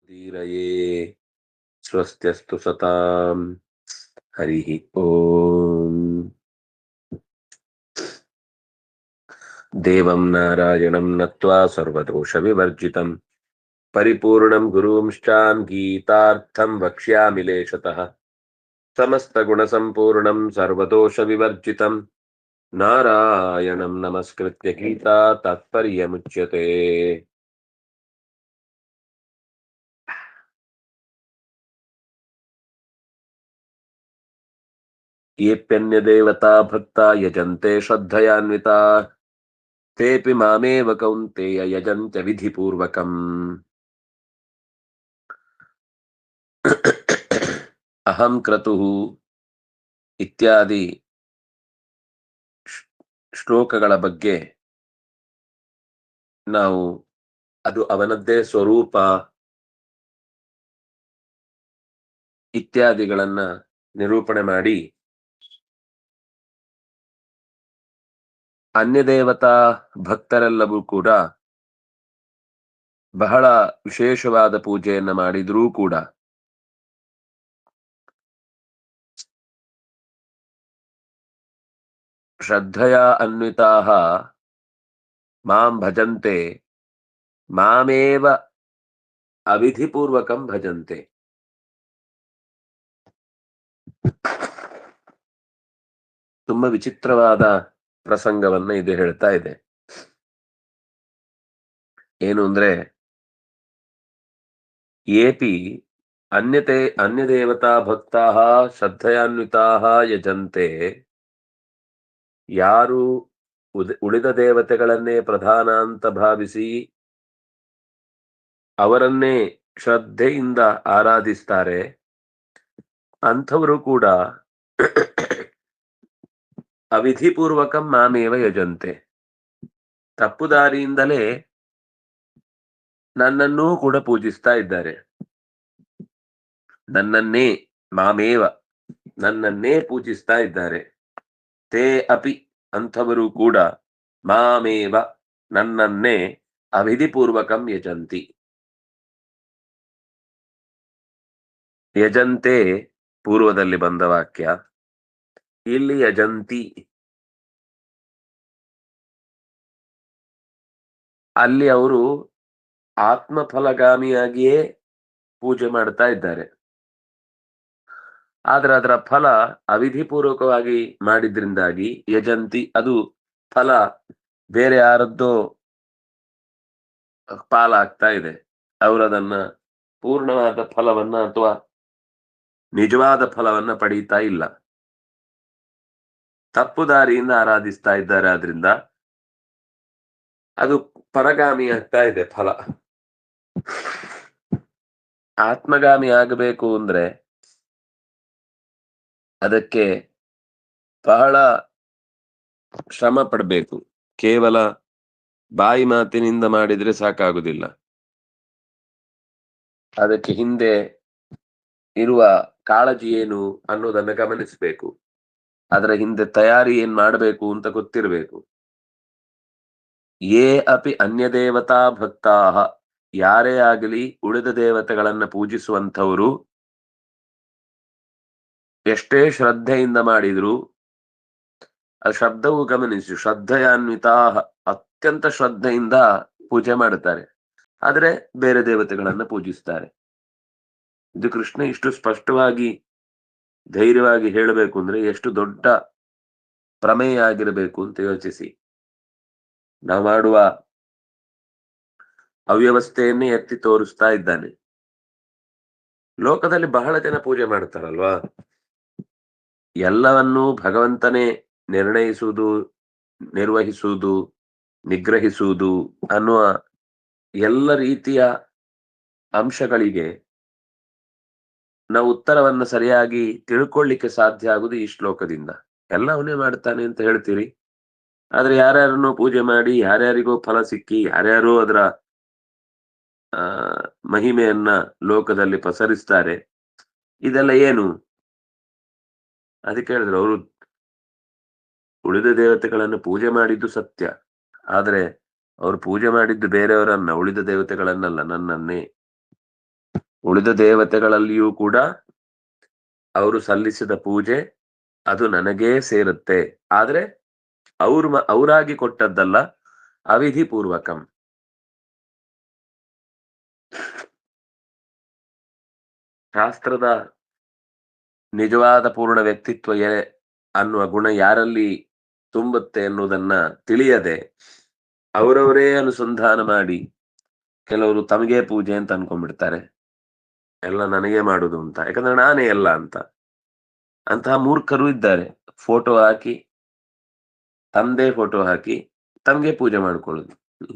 धीरये स्वस्त्यस्तु सतां हरिः ओम्। देवं नारायणं नत्वा सर्वदोषविवर्जितं परिपूर्णं गुरुंश्चां गीतार्थं वक्ष्यामि लेशतः। समस्तगुणसम्पूर्णं सर्वदोषविवर्जितं नारायणं नमस्कृत्य गीता तात्पर्यमुच्यते। येऽप्यन्यदेवता भक्ता यजन्ते श्रद्धयान्विता तेऽपि मामेव कौन्तेय यजन्त्य विधिपूर्वकम्। अहं क्रतुः ಇತ್ಯಾದಿ ಶ್ಲೋಕಗಳ ಬಗ್ಗೆ ನಾವು ಅದು ಅವನದ್ದೇ ಸ್ವರೂಪ ಇತ್ಯಾದಿಗಳನ್ನ ನಿರೂಪಣೆ ಮಾಡಿ ಅನ್ಯದೇವತಾ ಭಕ್ತರೆಲ್ಲವೂ ಕೂಡ ಬಹಳ ವಿಶೇಷವಾದ ಪೂಜೆಯನ್ನ ಮಾಡಿದ್ರೂ ಕೂಡ ಶ್ರದ್ಧೆಯ ಅನ್ವಿತಾಃ ಮಾಂ ಭಜಂತೆ ಮಾಮೇವ ಅವಿಧಿಪೂರ್ವಕಂ ಭಜಂತೆ. ತುಂಬಾ ವಿಚಿತ್ರವಾದ ಪ್ರಸಂಗವನ್ನ ಇದು ಹೇಳ್ತಾ ಇದೆ. ಏನು ಅಂದ್ರೆ, ಏಪಿ ಅನ್ಯದೇವತಾ ಭಕ್ತಾಃ ಶ್ರದ್ಧಯಾನ್ವಿತಾಃ ಯಜಂತೆ, ಯಾರು ಉಳಿದ ದೇವತೆಗಳನ್ನೇ ಪ್ರಧಾನ ಅಂತ ಭಾವಿಸಿ ಅವರನ್ನೇ ಶ್ರದ್ಧೆಯಿಂದ ಆರಾಧಿಸ್ತಾರೆ, ಅಂಥವರು ಕೂಡ ಅವಿಧಿಪೂರ್ವಕಂ ಮಾಮೇವ ಯಜಂತೆ, ತಪ್ಪುದಾರಿಯಿಂದಲೇ ನನ್ನನ್ನೂ ಕೂಡ ಪೂಜಿಸ್ತಾ ಇದ್ದಾರೆ. ನನ್ನನ್ನೇ ಮಾಮೇವ ನನ್ನನ್ನೇ ಪೂಜಿಸ್ತಾ ಇದ್ದಾರೆ. ತೇ ಅಪಿ ಅಂಥವರು ಕೂಡ ಮಾಮೇವ ನನ್ನನ್ನೇ ಅವಿಧಿಪೂರ್ವಕಂ ಯಜಂತಿ. ಯಜಂತೆ ಪೂರ್ವದಲ್ಲಿ ಬಂದ ವಾಕ್ಯ, ಇಲ್ಲಿ ಯಜಂತಿ. ಅಲ್ಲಿ ಅವರು ಆತ್ಮಫಲಗಾಮಿಯಾಗಿಯೇ ಪೂಜೆ ಮಾಡ್ತಾ ಇದ್ದಾರೆ. ಆದ್ರೆ ಅದರ ಫಲ ಅವಿಧಿಪೂರ್ವಕವಾಗಿ ಮಾಡಿದ್ರಿಂದಾಗಿ ಯಜಂತಿ, ಅದು ಫಲ ಬೇರೆ ಯಾರದ್ದೋ ಪಾಲಾಗ್ತಾ ಇದೆ. ಅವರದನ್ನ ಪೂರ್ಣವಾದ ಫಲವನ್ನ ಅಥವಾ ನಿಜವಾದ ಫಲವನ್ನ ಪಡೀತಾ ಇಲ್ಲ. ತಪ್ಪು ದಾರಿಯಿಂದ ಆರಾಧಿಸ್ತಾ ಇದ್ದಾರೆ. ಆದ್ರಿಂದ ಅದು ಪರಗಾಮಿ ಆಗ್ತಾ ಇದೆ ಫಲ. ಆತ್ಮಗಾಮಿ ಆಗಬೇಕು ಅಂದ್ರೆ ಅದಕ್ಕೆ ಬಹಳ ಶ್ರಮ ಪಡಬೇಕು. ಕೇವಲ ಬಾಯಿ ಮಾತಿನಿಂದ ಮಾಡಿದ್ರೆ ಸಾಕಾಗುದಿಲ್ಲ. ಅದಕ್ಕೆ ಹಿಂದೆ ಇರುವ ಕಾಳಜಿ ಏನು ಅನ್ನೋದನ್ನ ಗಮನಿಸಬೇಕು. ಅದರ ಹಿಂದೆ ತಯಾರಿ ಏನ್ ಮಾಡಬೇಕು ಅಂತ ಗೊತ್ತಿರಬೇಕು. ಯೇ ಅಪಿ ಅನ್ಯದೇವತಾ ಭಕ್ತಾಃ, ಯಾರೇ ಆಗಲಿ ಉಳಿದ ದೇವತೆಗಳನ್ನ ಪೂಜಿಸುವಂಥವರು ಎಷ್ಟೇ ಶ್ರದ್ಧೆಯಿಂದ ಮಾಡಿದ್ರು, ಆ ಶಬ್ದವು ಗಮನಿಸಿ, ಶ್ರದ್ಧೆಯಾನ್ವಿತಾಃ, ಅತ್ಯಂತ ಶ್ರದ್ಧೆಯಿಂದ ಪೂಜೆ ಮಾಡುತ್ತಾರೆ, ಆದ್ರೆ ಬೇರೆ ದೇವತೆಗಳನ್ನ ಪೂಜಿಸ್ತಾರೆ. ಇದು ಕೃಷ್ಣ ಇಷ್ಟು ಸ್ಪಷ್ಟವಾಗಿ ಧೈರ್ಯವಾಗಿ ಹೇಳಬೇಕು ಅಂದ್ರೆ ಎಷ್ಟು ದೊಡ್ಡ ಪ್ರಮೇಯ ಆಗಿರಬೇಕು ಅಂತ ಯೋಚಿಸಿ. ನಾವು ಮಾಡುವ ಅವ್ಯವಸ್ಥೆಯನ್ನೇ ಎತ್ತಿ ತೋರಿಸ್ತಾ ಇದ್ದಾನೆ. ಲೋಕದಲ್ಲಿ ಬಹಳ ಜನ ಪೂಜೆ ಮಾಡ್ತಾರಲ್ವಾ, ಎಲ್ಲವನ್ನೂ ಭಗವಂತನೇ ನಿರ್ಣಯಿಸುವುದು, ನಿರ್ವಹಿಸುವುದು, ನಿಗ್ರಹಿಸುವುದು ಅನ್ನುವ ಎಲ್ಲ ರೀತಿಯ ಅಂಶಗಳಿಗೆ ನಾವು ಉತ್ತರವನ್ನ ಸರಿಯಾಗಿ ತಿಳ್ಕೊಳ್ಳಿಕ್ಕೆ ಸಾಧ್ಯ ಆಗುದು ಈ ಶ್ಲೋಕದಿಂದ. ಎಲ್ಲ ಅವನೇ ಮಾಡ್ತಾನೆ ಅಂತ ಹೇಳ್ತೀರಿ, ಆದ್ರೆ ಯಾರ್ಯಾರನ್ನೋ ಪೂಜೆ ಮಾಡಿ ಯಾರ್ಯಾರಿಗೋ ಫಲ ಸಿಕ್ಕಿ ಯಾರ್ಯಾರೋ ಅದರ ಮಹಿಮೆಯನ್ನ ಲೋಕದಲ್ಲಿ ಪಸರಿಸ್ತಾರೆ. ಇದೆಲ್ಲ ಏನು? ಅದಕ್ಕೆ ಹೇಳಿದ್ರು, ಅವರು ಉಳಿದ ದೇವತೆಗಳನ್ನು ಪೂಜೆ ಮಾಡಿದ್ದು ಸತ್ಯ, ಆದ್ರೆ ಅವ್ರು ಪೂಜೆ ಮಾಡಿದ್ದು ಬೇರೆಯವರನ್ನ, ಉಳಿದ ದೇವತೆಗಳನ್ನಲ್ಲ, ನನ್ನನ್ನೇ. ಉಳಿದ ದೇವತೆಗಳಲ್ಲಿಯೂ ಕೂಡ ಅವರು ಸಲ್ಲಿಸಿದ ಪೂಜೆ ಅದು ನನಗೇ ಸೇರುತ್ತೆ. ಆದ್ರೆ ಅವರಾಗಿ ಕೊಟ್ಟದ್ದಲ್ಲ, ಅವಿಧಿ ಪೂರ್ವಕಂ. ಶಾಸ್ತ್ರದ ನಿಜವಾದ ಪೂರ್ಣ ವ್ಯಕ್ತಿತ್ವ ಅನ್ನುವ ಗುಣ ಯಾರಲ್ಲಿ ತುಂಬುತ್ತೆ ಅನ್ನೋದನ್ನ ತಿಳಿಯದೆ ಅವರವರೇ ಅನುಸಂಧಾನ ಮಾಡಿ ಕೆಲವರು ತಮಗೇ ಪೂಜೆ ಅಂತ ಅನ್ಕೊಂಡ್ಬಿಡ್ತಾರೆ. ಎಲ್ಲ ನನಗೆ ಮಾಡುದು ಅಂತ, ಯಾಕಂದ್ರೆ ನಾನೇ ಎಲ್ಲ ಅಂತ. ಅಂತಹ ಮೂರ್ಖರು ಇದ್ದಾರೆ. ಫೋಟೋ ಹಾಕಿ, ತಮ್ಮದೇ ಫೋಟೋ ಹಾಕಿ ತಮ್ಗೆ ಪೂಜೆ ಮಾಡ್ಕೊಳ್ಳೋದು.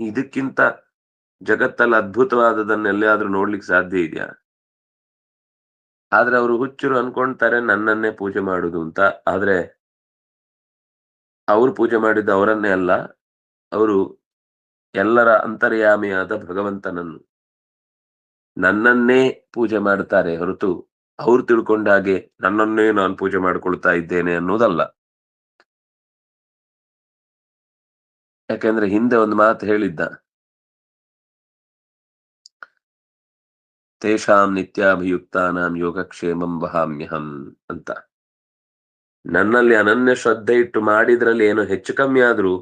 ಇದಕ್ಕಿಂತ ಜಗತ್ತಲ್ಲಿ ಅದ್ಭುತವಾದದನ್ನೆಲ್ಲಾದ್ರೂ ನೋಡ್ಲಿಕ್ಕೆ ಸಾಧ್ಯ ಇದೆಯಾ? ಆದ್ರೆ ಅವರು ಹುಚ್ಚರು ಅನ್ಕೊಂತಾರೆ ನನ್ನನ್ನೇ ಪೂಜೆ ಮಾಡುದು ಅಂತ. ಆದ್ರೆ ಅವ್ರು ಪೂಜೆ ಮಾಡಿದ್ದು ಅವರನ್ನೇ ಅಲ್ಲ, ಅವರು ಎಲ್ಲರ ಅಂತರ್ಯಾಮಿಯಾದ ಭಗವಂತನನ್ನು, ನನ್ನನ್ನೇ ಪೂಜೆ ಮಾಡ್ತಾರೆ ಹೊರತು ಅವ್ರು ತಿಳ್ಕೊಂಡ ಹಾಗೆ ನನ್ನನ್ನೇ ನಾನು ಪೂಜೆ ಮಾಡ್ಕೊಳ್ತಾ ಇದ್ದೇನೆ ಅನ್ನೋದಲ್ಲ. ಯಾಕೆಂದ್ರೆ ಹಿಂದೆ ಒಂದು ಮಾತು ಹೇಳಿದ್ದ, ತೇಷಾಂ ನಿತ್ಯಾಭಿಯುಕ್ತಾನಾಂ ಯೋಗಕ್ಷೇಮಂ ವಹಾಮ್ಯಹಂ ಅಂತ. ನನ್ನಲ್ಲಿ ಅನನ್ಯ ಶ್ರದ್ಧೆ ಇಟ್ಟು ಮಾಡಿದ್ರಲ್ಲಿ ಏನೋ ಹೆಚ್ಚು ಕಮ್ಮಿ ಆದ್ರೂ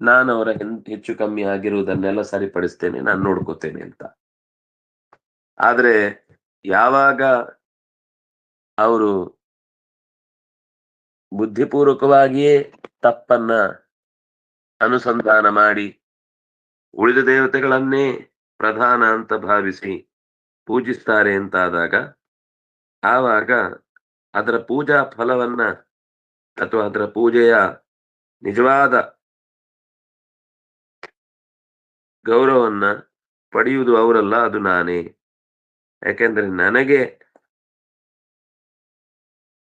ನಾನು ಅವರ ಹೆಚ್ಚು ಕಮ್ಮಿ ಆಗಿರುವುದನ್ನೆಲ್ಲ ಸರಿಪಡಿಸ್ತೇನೆ, ನಾನು ನೋಡ್ಕೋತೇನೆ ಅಂತ. ಆದ್ರೆ ಯಾವಾಗ ಅವರು ಬುದ್ಧಿಪೂರ್ವಕವಾಗಿಯೇ ತಪ್ಪನ್ನ ಅನುಸಂಧಾನ ಮಾಡಿ ಉಳಿದ ದೇವತೆಗಳನ್ನೇ ಪ್ರಧಾನ ಅಂತ ಭಾವಿಸಿ ಪೂಜಿಸ್ತಾರೆ ಅಂತಾದಾಗ, ಆವಾಗ ಅದರ ಪೂಜಾ ಫಲವನ್ನ ಅಥವಾ ಅದರ ಪೂಜೆಯ ನಿಜವಾದ ಗೌರವನ್ನ ಪಡೆಯುವುದು ಅವರಲ್ಲ, ಅದು ನಾನೇ. ಯಾಕೆಂದ್ರೆ ನನಗೆ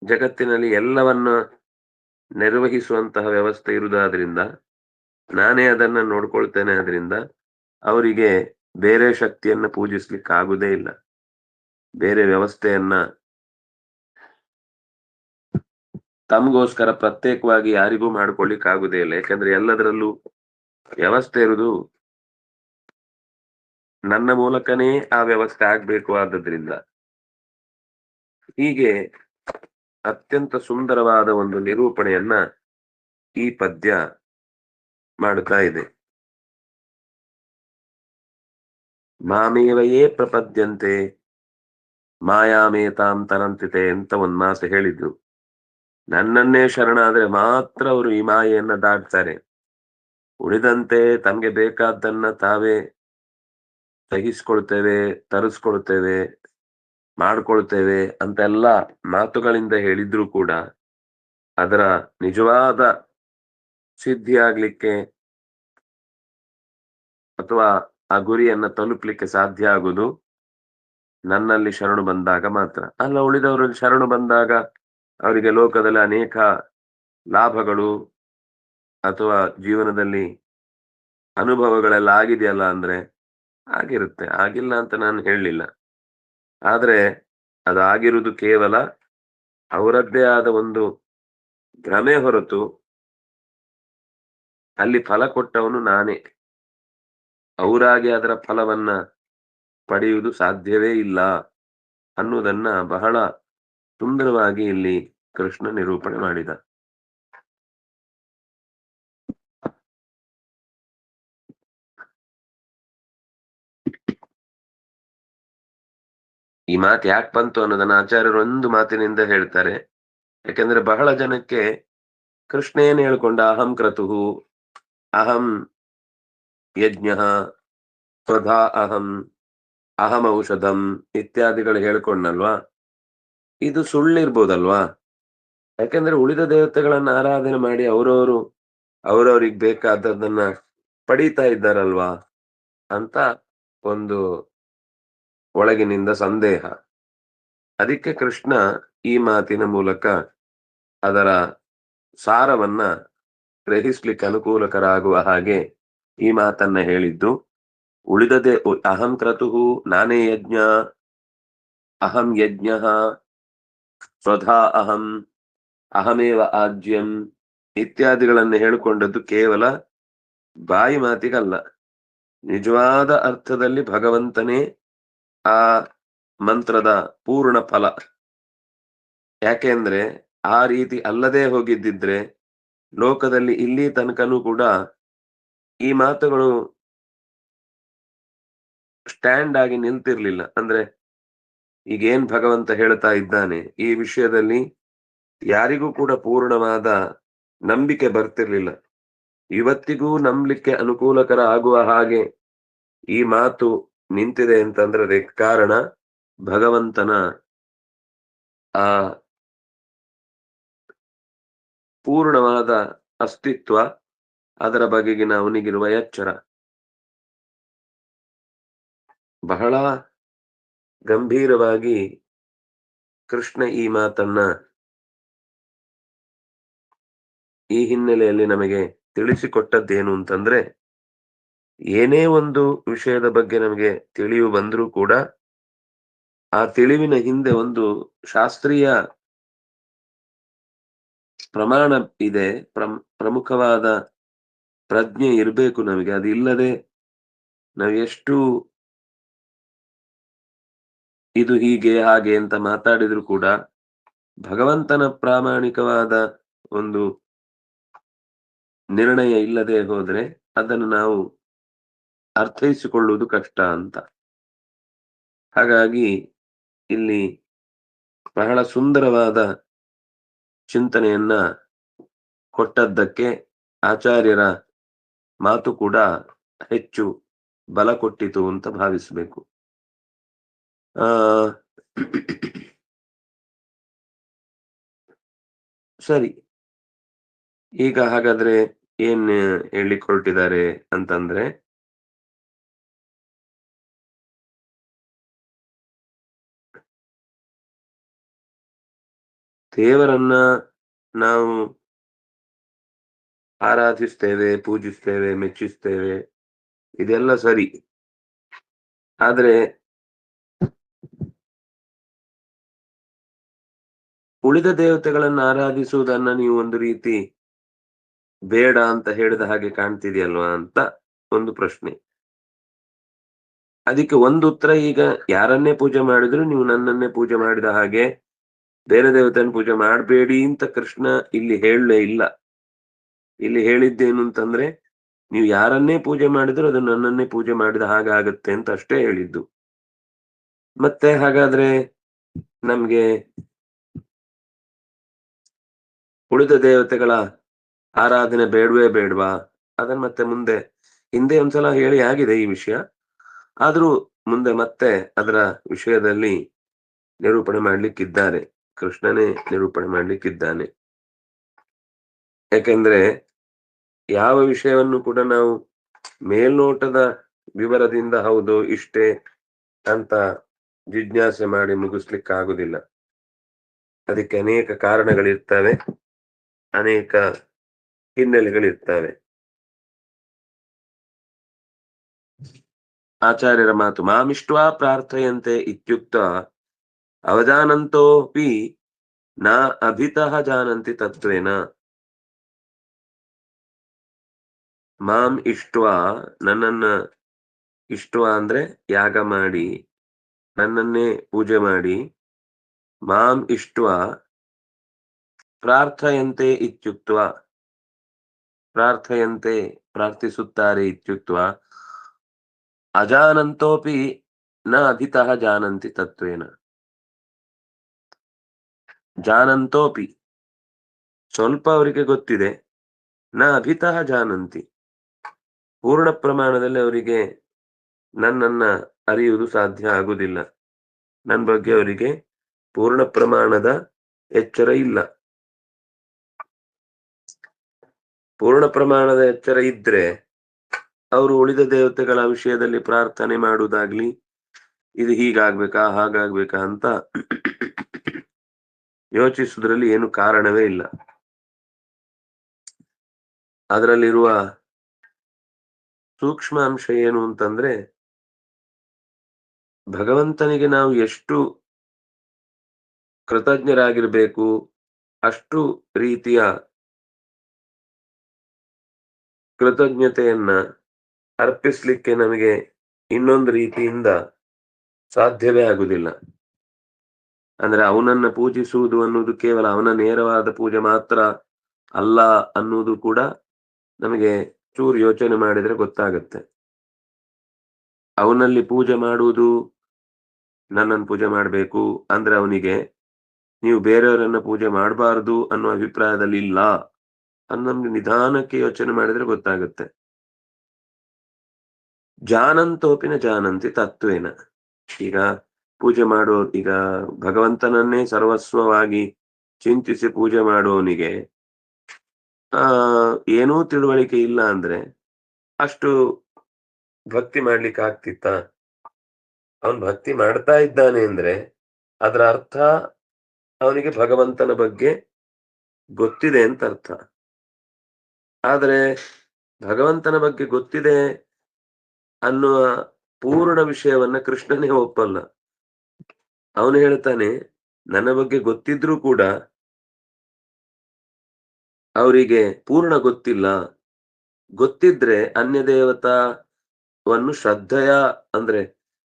ಜಗತ್ತಿನಲ್ಲಿ ಎಲ್ಲವನ್ನ ನಿರ್ವಹಿಸುವಂತಹ ವ್ಯವಸ್ಥೆ ಇರುವುದಾದ್ರಿಂದ ನಾನೇ ಅದನ್ನ ನೋಡ್ಕೊಳ್ತೇನೆ. ಆದ್ರಿಂದ ಅವರಿಗೆ ಬೇರೆ ಶಕ್ತಿಯನ್ನ ಪೂಜಿಸ್ಲಿಕ್ಕೆ ಆಗುದೇ ಇಲ್ಲ, ಬೇರೆ ವ್ಯವಸ್ಥೆಯನ್ನ ತಮಗೋಸ್ಕರ ಪ್ರತ್ಯೇಕವಾಗಿ ಯಾರಿಗೂ ಮಾಡ್ಕೊಳ್ಲಿಕ್ಕೆ ಆಗುದೇ ಇಲ್ಲ. ಯಾಕಂದ್ರೆ ಎಲ್ಲದರಲ್ಲೂ ವ್ಯವಸ್ಥೆ ಇರುವುದು ನನ್ನ ಮೂಲಕನೇ ಆ ವ್ಯವಸ್ಥೆ ಆಗ್ಬೇಕು. ಆದದ್ರಿಂದ ಹೀಗೆ ಅತ್ಯಂತ ಸುಂದರವಾದ ಒಂದು ನಿರೂಪಣೆಯನ್ನ ಈ ಪದ್ಯ ಮಾಡುತ್ತಾ ಇದೆ. ಮಾಮೇವಯೇ ಪ್ರಪದ್ಯಂತೆ ಮಾಯಾಮೇತಾಂ ತರಂತಿತೆ ಅಂತ ಒಂದ್ ಮಾತು ಹೇಳಿದ್ರು. ನನ್ನನ್ನೇ ಶರಣಾದ್ರೆ ಮಾತ್ರ ಅವರು ಈ ಮಾಯೆಯನ್ನ ದಾಟ್ತಾರೆ. ಉಳಿದಂತೆ ತಮ್ಗೆ ಬೇಕಾದ್ದನ್ನ ತಾವೇ ಸಹಿಸ್ಕೊಳ್ತೇವೆ, ತರಿಸ್ಕೊಳ್ತೇವೆ, ಮಾಡ್ಕೊಳ್ತೇವೆ ಅಂತೆಲ್ಲ ಮಾತುಗಳಿಂದ ಹೇಳಿದ್ರು ಕೂಡ ಅದರ ನಿಜವಾದ ಸಿದ್ಧಿ ಆಗ್ಲಿಕ್ಕೆ ಅಥವಾ ಆ ಗುರಿಯನ್ನ ತಲುಪಲಿಕ್ಕೆ ಸಾಧ್ಯ ಆಗುವುದು ನನ್ನಲ್ಲಿ ಶರಣು ಬಂದಾಗ ಮಾತ್ರ. ಅಲ್ಲ, ಉಳಿದವರಲ್ಲಿ ಶರಣು ಬಂದಾಗ ಅವರಿಗೆ ಲೋಕದಲ್ಲಿ ಅನೇಕ ಲಾಭಗಳು ಅಥವಾ ಜೀವನದಲ್ಲಿ ಅನುಭವಗಳೆಲ್ಲ ಆಗಿದೆಯಲ್ಲ ಅಂದ್ರೆ ಆಗಿರುತ್ತೆ, ಆಗಿಲ್ಲ ಅಂತ ನಾನು ಹೇಳಲಿಲ್ಲ. ಆದ್ರೆ ಅದಾಗಿರುವುದು ಕೇವಲ ಅವರದ್ದೇ ಆದ ಒಂದು ಭ್ರಮೆ ಹೊರತು ಅಲ್ಲಿ ಫಲ ಕೊಟ್ಟವನು ನಾನೇ. ಅವರಾಗಿ ಅದರ ಫಲವನ್ನ ಪಡೆಯುವುದು ಸಾಧ್ಯವೇ ಇಲ್ಲ ಅನ್ನುವುದನ್ನ ಬಹಳ ಸುಂದರವಾಗಿ ಇಲ್ಲಿ ಕೃಷ್ಣ ನಿರೂಪಣೆ ಮಾಡಿದ. ಈ ಮಾತು ಯಾಕೆ ಬಂತು ಅನ್ನೋದನ್ನ ಆಚಾರ್ಯರು ಒಂದು ಮಾತಿನಿಂದ ಹೇಳ್ತಾರೆ. ಯಾಕೆಂದ್ರೆ ಬಹಳ ಜನಕ್ಕೆ ಕೃಷ್ಣ ಏನ್ ಹೇಳ್ಕೊಂಡ, ಅಹಂ ಕ್ರತುಹು, ಅಹಂ ಯಜ್ಞ, ಸ್ವಧಾ ಅಹಂ, ಅಹಂ ಔಷಧಂ ಇತ್ಯಾದಿಗಳು ಹೇಳ್ಕೊಂಡಲ್ವಾ, ಇದು ಸುಳ್ಳಿರ್ಬೋದಲ್ವಾ? ಯಾಕೆಂದ್ರೆ ಉಳಿದ ದೇವತೆಗಳನ್ನ ಆರಾಧನೆ ಮಾಡಿ ಅವರವ್ರಿಗೆ ಬೇಕಾದದನ್ನ ಪಡೀತಾ ಇದ್ದಾರಲ್ವಾ ಅಂತ ಒಂದು ಒಳಗಿನಿಂದ ಸಂದೇಹ. ಅದಕ್ಕೆ ಕೃಷ್ಣ ಈ ಮಾತಿನ ಮೂಲಕ ಅದರ ಸಾರವನ್ನ ಗ್ರಹಿಸ್ಲಿಕ್ಕೆ ಅನುಕೂಲಕರ ಆಗುವ ಹಾಗೆ ಈ ಮಾತನ್ನ ಹೇಳಿದ್ದು. ಉಳಿದದೆ ಅಹಂ ಕ್ರತುಹು, ನಾನೇ ಯಜ್ಞ, ಅಹಂ ಯಜ್ಞ, ಸ್ವಧಾ ಅಹಂ, ಅಹಮೇವ ಆಜ್ಯಂ ಇತ್ಯಾದಿಗಳನ್ನು ಹೇಳಿಕೊಂಡದ್ದು ಕೇವಲ ಬಾಯಿ ಮಾತಿಗಲ್ಲ, ನಿಜವಾದ ಅರ್ಥದಲ್ಲಿ ಭಗವಂತನೇ ಆ ಮಂತ್ರದ ಪೂರ್ಣ ಫಲ. ಯಾಕೆಂದ್ರೆ ಆ ರೀತಿ ಅಲ್ಲದೆ ಹೋಗಿದ್ದಿದ್ರೆ ಲೋಕದಲ್ಲಿ ಇಲ್ಲಿ ತನಕನೂ ಕೂಡ ಈ ಮಾತುಗಳು ಸ್ಟ್ಯಾಂಡ್ ಆಗಿ ನಿಲ್ತಿರ್ಲಿಲ್ಲ. ಅಂದ್ರೆ ಈಗೇನ್ ಭಗವಂತ ಹೇಳ್ತಾ ಇದ್ದಾನೆ ಈ ವಿಷಯದಲ್ಲಿ ಯಾರಿಗೂ ಕೂಡ ಪೂರ್ಣವಾದ ನಂಬಿಕೆ ಬರ್ತಿರ್ಲಿಲ್ಲ. ಇವತ್ತಿಗೂ ನಂಬಲಿಕ್ಕೆ ಅನುಕೂಲಕರ ಆಗುವ ಹಾಗೆ ಈ ಮಾತು ನಿಂತಿದೆ ಅಂತಂದ್ರೆ ಅದಕ್ಕೆ ಕಾರಣ ಭಗವಂತನ ಆ ಪೂರ್ಣವಾದ ಅಸ್ತಿತ್ವ, ಅದರ ಬಗೆಗಿನ ಅವನಿಗಿರುವ ಎಚ್ಚರ. ಬಹಳ ಗಂಭೀರವಾಗಿ ಕೃಷ್ಣ ಈ ಮಾತನ್ನ ಈ ಹಿನ್ನೆಲೆಯಲ್ಲಿ ನಮಗೆ ತಿಳಿಸಿಕೊಟ್ಟದ್ದೇನು ಅಂತಂದ್ರೆ, ಏನೇ ಒಂದು ವಿಷಯದ ಬಗ್ಗೆ ನಮಗೆ ತಿಳಿವು ಬಂದ್ರೂ ಕೂಡ ಆ ತಿಳಿವಿನ ಹಿಂದೆ ಒಂದು ಶಾಸ್ತ್ರೀಯ ಪ್ರಮಾಣ ಇದೆ, ಪ್ರಮುಖವಾದ ಪ್ರಜ್ಞೆ ಇರಬೇಕು ನಮಗೆ. ಅದಿಲ್ಲದೆ ನಾವು ಎಷ್ಟು ಇದು ಹೀಗೆ ಹಾಗೆ ಅಂತ ಮಾತಾಡಿದ್ರು ಕೂಡ ಭಗವಂತನ ಪ್ರಾಮಾಣಿಕವಾದ ಒಂದು ನಿರ್ಣಯ ಇಲ್ಲದೆ ಹೋದ್ರೆ ಅದನ್ನು ನಾವು ಅರ್ಥೈಸಿಕೊಳ್ಳುವುದು ಕಷ್ಟ ಅಂತ. ಹಾಗಾಗಿ ಇಲ್ಲಿ ಬಹಳ ಸುಂದರವಾದ ಚಿಂತನೆಯನ್ನ ಕೊಟ್ಟದ್ದಕ್ಕೆ ಆಚಾರ್ಯರ ಮಾತು ಕೂಡ ಹೆಚ್ಚು ಬಲ ಕೊಟ್ಟಿತು ಅಂತ ಭಾವಿಸಬೇಕು. ಆ ಸರಿ, ಈಗ ಹಾಗಾದ್ರೆ ಏನ್ ಹೇಳಿಕ್ ಹೊರಟಿದ್ದಾರೆ ಅಂತಂದ್ರೆ, ದೇವರನ್ನ ನಾವು ಆರಾಧಿಸ್ತೇವೆ, ಪೂಜಿಸ್ತೇವೆ, ಮೆಚ್ಚಿಸ್ತೇವೆ, ಇದೆಲ್ಲ ಸರಿ. ಆದ್ರೆ ಉಳಿದ ದೇವತೆಗಳನ್ನ ಆರಾಧಿಸುವುದನ್ನ ನೀವು ಒಂದು ರೀತಿ ಬೇಡ ಅಂತ ಹೇಳಿದ ಹಾಗೆ ಕಾಣ್ತಿದೆಯಲ್ವಾ ಅಂತ ಒಂದು ಪ್ರಶ್ನೆ. ಅದಕ್ಕೆ ಒಂದು ಉತ್ತರ, ಈಗ ಯಾರನ್ನೇ ಪೂಜೆ ಮಾಡಿದ್ರು ನೀವು ನನ್ನನ್ನೇ ಪೂಜೆ ಮಾಡಿದ ಹಾಗೆ, ಬೇರೆ ದೇವತೆಯನ್ನು ಪೂಜೆ ಮಾಡಬೇಡಿ ಅಂತ ಕೃಷ್ಣ ಇಲ್ಲಿ ಹೇಳಲೇ ಇಲ್ಲ. ಇಲ್ಲಿ ಹೇಳಿದ್ದೇನು ಅಂತಂದ್ರೆ, ನೀವು ಯಾರನ್ನೇ ಪೂಜೆ ಮಾಡಿದ್ರು ಅದು ನನ್ನನ್ನೇ ಪೂಜೆ ಮಾಡಿದ ಹಾಗಾಗತ್ತೆ ಅಂತ ಅಷ್ಟೇ ಹೇಳಿದ್ದು. ಮತ್ತೆ ಹಾಗಾದ್ರೆ ನಮ್ಗೆ ಉಳಿದ ದೇವತೆಗಳ ಆರಾಧನೆ ಬೇಡವೇ ಬೇಡವಾ? ಅದನ್ನ ಮತ್ತೆ ಮುಂದೆ ಹಿಂದೆ ಒಂದ್ಸಲ ಹೇಳಿ ಆಗಿದೆ ಈ ವಿಷಯ. ಆದ್ರೂ ಮುಂದೆ ಮತ್ತೆ ಅದರ ವಿಷಯದಲ್ಲಿ ನಿರೂಪಣೆ ಮಾಡ್ಲಿಕ್ಕಿದ್ದಾರೆ, ಕೃಷ್ಣನೇ ನಿರೂಪಣೆ ಮಾಡ್ಲಿಕ್ಕಿದ್ದಾನೆ. ಯಾಕೆಂದ್ರೆ ಯಾವ ವಿಷಯವನ್ನು ಕೂಡ ನಾವು ಮೇಲ್ನೋಟದ ವಿವರದಿಂದ ಹೌದು ಇಷ್ಟೇ ಅಂತ ಜಿಜ್ಞಾಸೆ ಮಾಡಿ ಮುಗಿಸ್ಲಿಕ್ಕಾಗುದಿಲ್ಲ. ಅದಕ್ಕೆ ಅನೇಕ ಕಾರಣಗಳಿರ್ತವೆ, ಅನೇಕ ಹಿನ್ನೆಲೆಗಳಿರ್ತವೆ. ಆಚಾರ್ಯರ ಮಾತು, ಮಾಮಿಷ್ಟ್ವಾ ಪ್ರಾರ್ಥಯಂತೆ ಇತ್ಯುಕ್ತ ಅವಜಾನಂತೋಪಿ ನ ಅಭಿತಃ ಜಾನಂತಿ ತತ್ವೇನ. ಮಾಂ ಇಷ್ಟ್ವಾ, ನನ್ನನ್ನ ಇಷ್ಟ್ವಾ ಅಂದ್ರೆ ಯಾಗ ಮಾಡಿ, ನನ್ನನ್ನೇ ಪೂಜೆ ಮಾಡಿ, ಮಾಂ ಇಷ್ಟ್ವಾ ಪ್ರಾರ್ಥಯಂತೆ ಇತ್ಯುಕ್ತ, ಪ್ರಾರ್ಥಯಂತೆ ಪ್ರಾರ್ಥಿಸುತ್ತಾರೆ, ಇತ್ಯುಕ್ತ ಅಜಾನಂತೋಪಿ ನ ಅಭಿತಃ ಜಾನಂತಿ ತತ್ವೇನ. ಜಾನಂತೋಪಿ ಸ್ವಲ್ಪ ಅವರಿಗೆ ಗೊತ್ತಿದೆ, ನ ಅಭಿತಃ ಜಾನಂತಿ ಪೂರ್ಣ ಪ್ರಮಾಣದಲ್ಲಿ ಅವರಿಗೆ ನನ್ನನ್ನ ಅರಿಯುವುದು ಸಾಧ್ಯ ಆಗುವುದಿಲ್ಲ. ನನ್ನ ಬಗ್ಗೆ ಅವರಿಗೆ ಪೂರ್ಣ ಪ್ರಮಾಣದ ಎಚ್ಚರ ಇಲ್ಲ. ಪೂರ್ಣ ಪ್ರಮಾಣದ ಎಚ್ಚರ ಇದ್ರೆ ಅವರು ಉಳಿದ ದೇವತೆಗಳ ವಿಷಯದಲ್ಲಿ ಪ್ರಾರ್ಥನೆ ಮಾಡುವುದಾಗ್ಲಿ, ಇದು ಹೀಗಾಗ್ಬೇಕಾ ಹಾಗಾಗ್ಬೇಕಾ ಅಂತ ಯೋಚಿಸುವುದರಲ್ಲಿ ಏನು ಕಾರಣವೇ ಇಲ್ಲ. ಅದರಲ್ಲಿರುವ ಸೂಕ್ಷ್ಮ ಅಂಶ ಏನು ಅಂತಂದ್ರೆ, ಭಗವಂತನಿಗೆ ನಾವು ಎಷ್ಟು ಕೃತಜ್ಞರಾಗಿರ್ಬೇಕು ಅಷ್ಟು ರೀತಿಯ ಕೃತಜ್ಞತೆಯನ್ನ ಅರ್ಪಿಸ್ಲಿಕ್ಕೆ ನಮಗೆ ಇನ್ನೊಂದು ರೀತಿಯಿಂದ ಸಾಧ್ಯವೇ ಆಗುದಿಲ್ಲ. ಅಂದ್ರೆ ಅವನನ್ನ ಪೂಜಿಸುವುದು ಅನ್ನುವುದು ಕೇವಲ ಅವನ ನೇರವಾದ ಪೂಜೆ ಮಾತ್ರ ಅಲ್ಲ ಅನ್ನುವುದು ಕೂಡ ನಮಗೆ ಚೂರು ಯೋಚನೆ ಮಾಡಿದ್ರೆ ಗೊತ್ತಾಗುತ್ತೆ. ಅವನಲ್ಲಿ ಪೂಜೆ ಮಾಡುವುದು, ನನ್ನನ್ನು ಪೂಜೆ ಮಾಡ್ಬೇಕು ಅಂದ್ರೆ ಅವನಿಗೆ ನೀವು ಬೇರೆಯವರನ್ನ ಪೂಜೆ ಮಾಡಬಾರದು ಅನ್ನೋ ಅಭಿಪ್ರಾಯದಲ್ಲಿ ಇಲ್ಲ ಅನ್ನೊಂದು ನಿಧಾನಕ್ಕೆ ಯೋಚನೆ ಮಾಡಿದ್ರೆ ಗೊತ್ತಾಗುತ್ತೆ. ಜಾನಂತೋಪಿನ ಜಾನಂತಿ ತತ್ವೇನ. ಈಗ ಪೂಜೆ ಈಗ ಭಗವಂತನನ್ನೇ ಸರ್ವಸ್ವವಾಗಿ ಚಿಂತಿಸಿ ಪೂಜೆ ಮಾಡುವವನಿಗೆ ಆ ಏನೂ ತಿಳುವಳಿಕೆ ಇಲ್ಲ ಅಂದ್ರೆ ಅಷ್ಟು ಭಕ್ತಿ ಮಾಡ್ಲಿಕ್ಕೆ ಆಗ್ತಿತ್ತ? ಅವನು ಭಕ್ತಿ ಮಾಡ್ತಾ ಇದ್ದಾನೆ ಅಂದ್ರೆ ಅದರ ಅರ್ಥ ಅವನಿಗೆ ಭಗವಂತನ ಬಗ್ಗೆ ಗೊತ್ತಿದೆ ಅಂತ ಅರ್ಥ. ಆದ್ರೆ ಭಗವಂತನ ಬಗ್ಗೆ ಗೊತ್ತಿದೆ ಅನ್ನುವ ಪೂರ್ಣ ವಿಷಯವನ್ನ ಕೃಷ್ಣನೇ ಒಪ್ಪಲ್ಲ. ಅವನು ಹೇಳ್ತಾನೆ, ನನ್ನ ಬಗ್ಗೆ ಗೊತ್ತಿದ್ರೂ ಕೂಡ ಅವರಿಗೆ ಪೂರ್ಣ ಗೊತ್ತಿಲ್ಲ. ಗೊತ್ತಿದ್ರೆ ಅನ್ಯ ದೇವತಾವನ್ನು ಶ್ರದ್ಧೆಯ ಅಂದ್ರೆ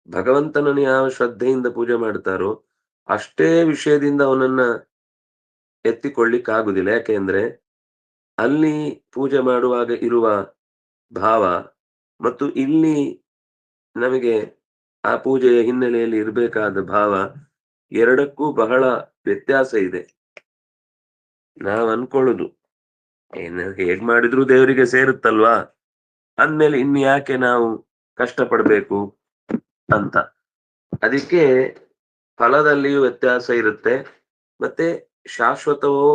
ಭಗವಂತನನ್ನು ಯಾವ ಶ್ರದ್ಧೆಯಿಂದ ಪೂಜೆ ಮಾಡ್ತಾರೋ ಅಷ್ಟೇ ವಿಷಯದಿಂದ ಅವನನ್ನ ಎತ್ತಿಕೊಳ್ಳಿಕ್ಕಾಗುದಿಲ್ಲ. ಯಾಕೆಂದ್ರೆ ಅಲ್ಲಿ ಪೂಜೆ ಮಾಡುವಾಗ ಇರುವ ಭಾವ ಮತ್ತು ಇಲ್ಲಿ ನಮಗೆ ಆ ಪೂಜೆಯ ಹಿನ್ನೆಲೆಯಲ್ಲಿ ಇರಬೇಕಾದ ಭಾವ ಎರಡಕ್ಕೂ ಬಹಳ ವ್ಯತ್ಯಾಸ ಇದೆ. ನಾವ್ ಅನ್ಕೊಳ್ಳುದು ಏನು ಹೇಗ್ ಮಾಡಿದ್ರು ದೇವರಿಗೆ ಸೇರುತ್ತಲ್ವಾ, ಅಂದ್ಮೇಲೆ ಯಾಕೆ ನಾವು ಕಷ್ಟ ಪಡ್ಬೇಕು ಅಂತ. ಅದಕ್ಕೆ ಫಲದಲ್ಲಿಯೂ ವ್ಯತ್ಯಾಸ ಇರುತ್ತೆ. ಮತ್ತೆ ಶಾಶ್ವತವೋ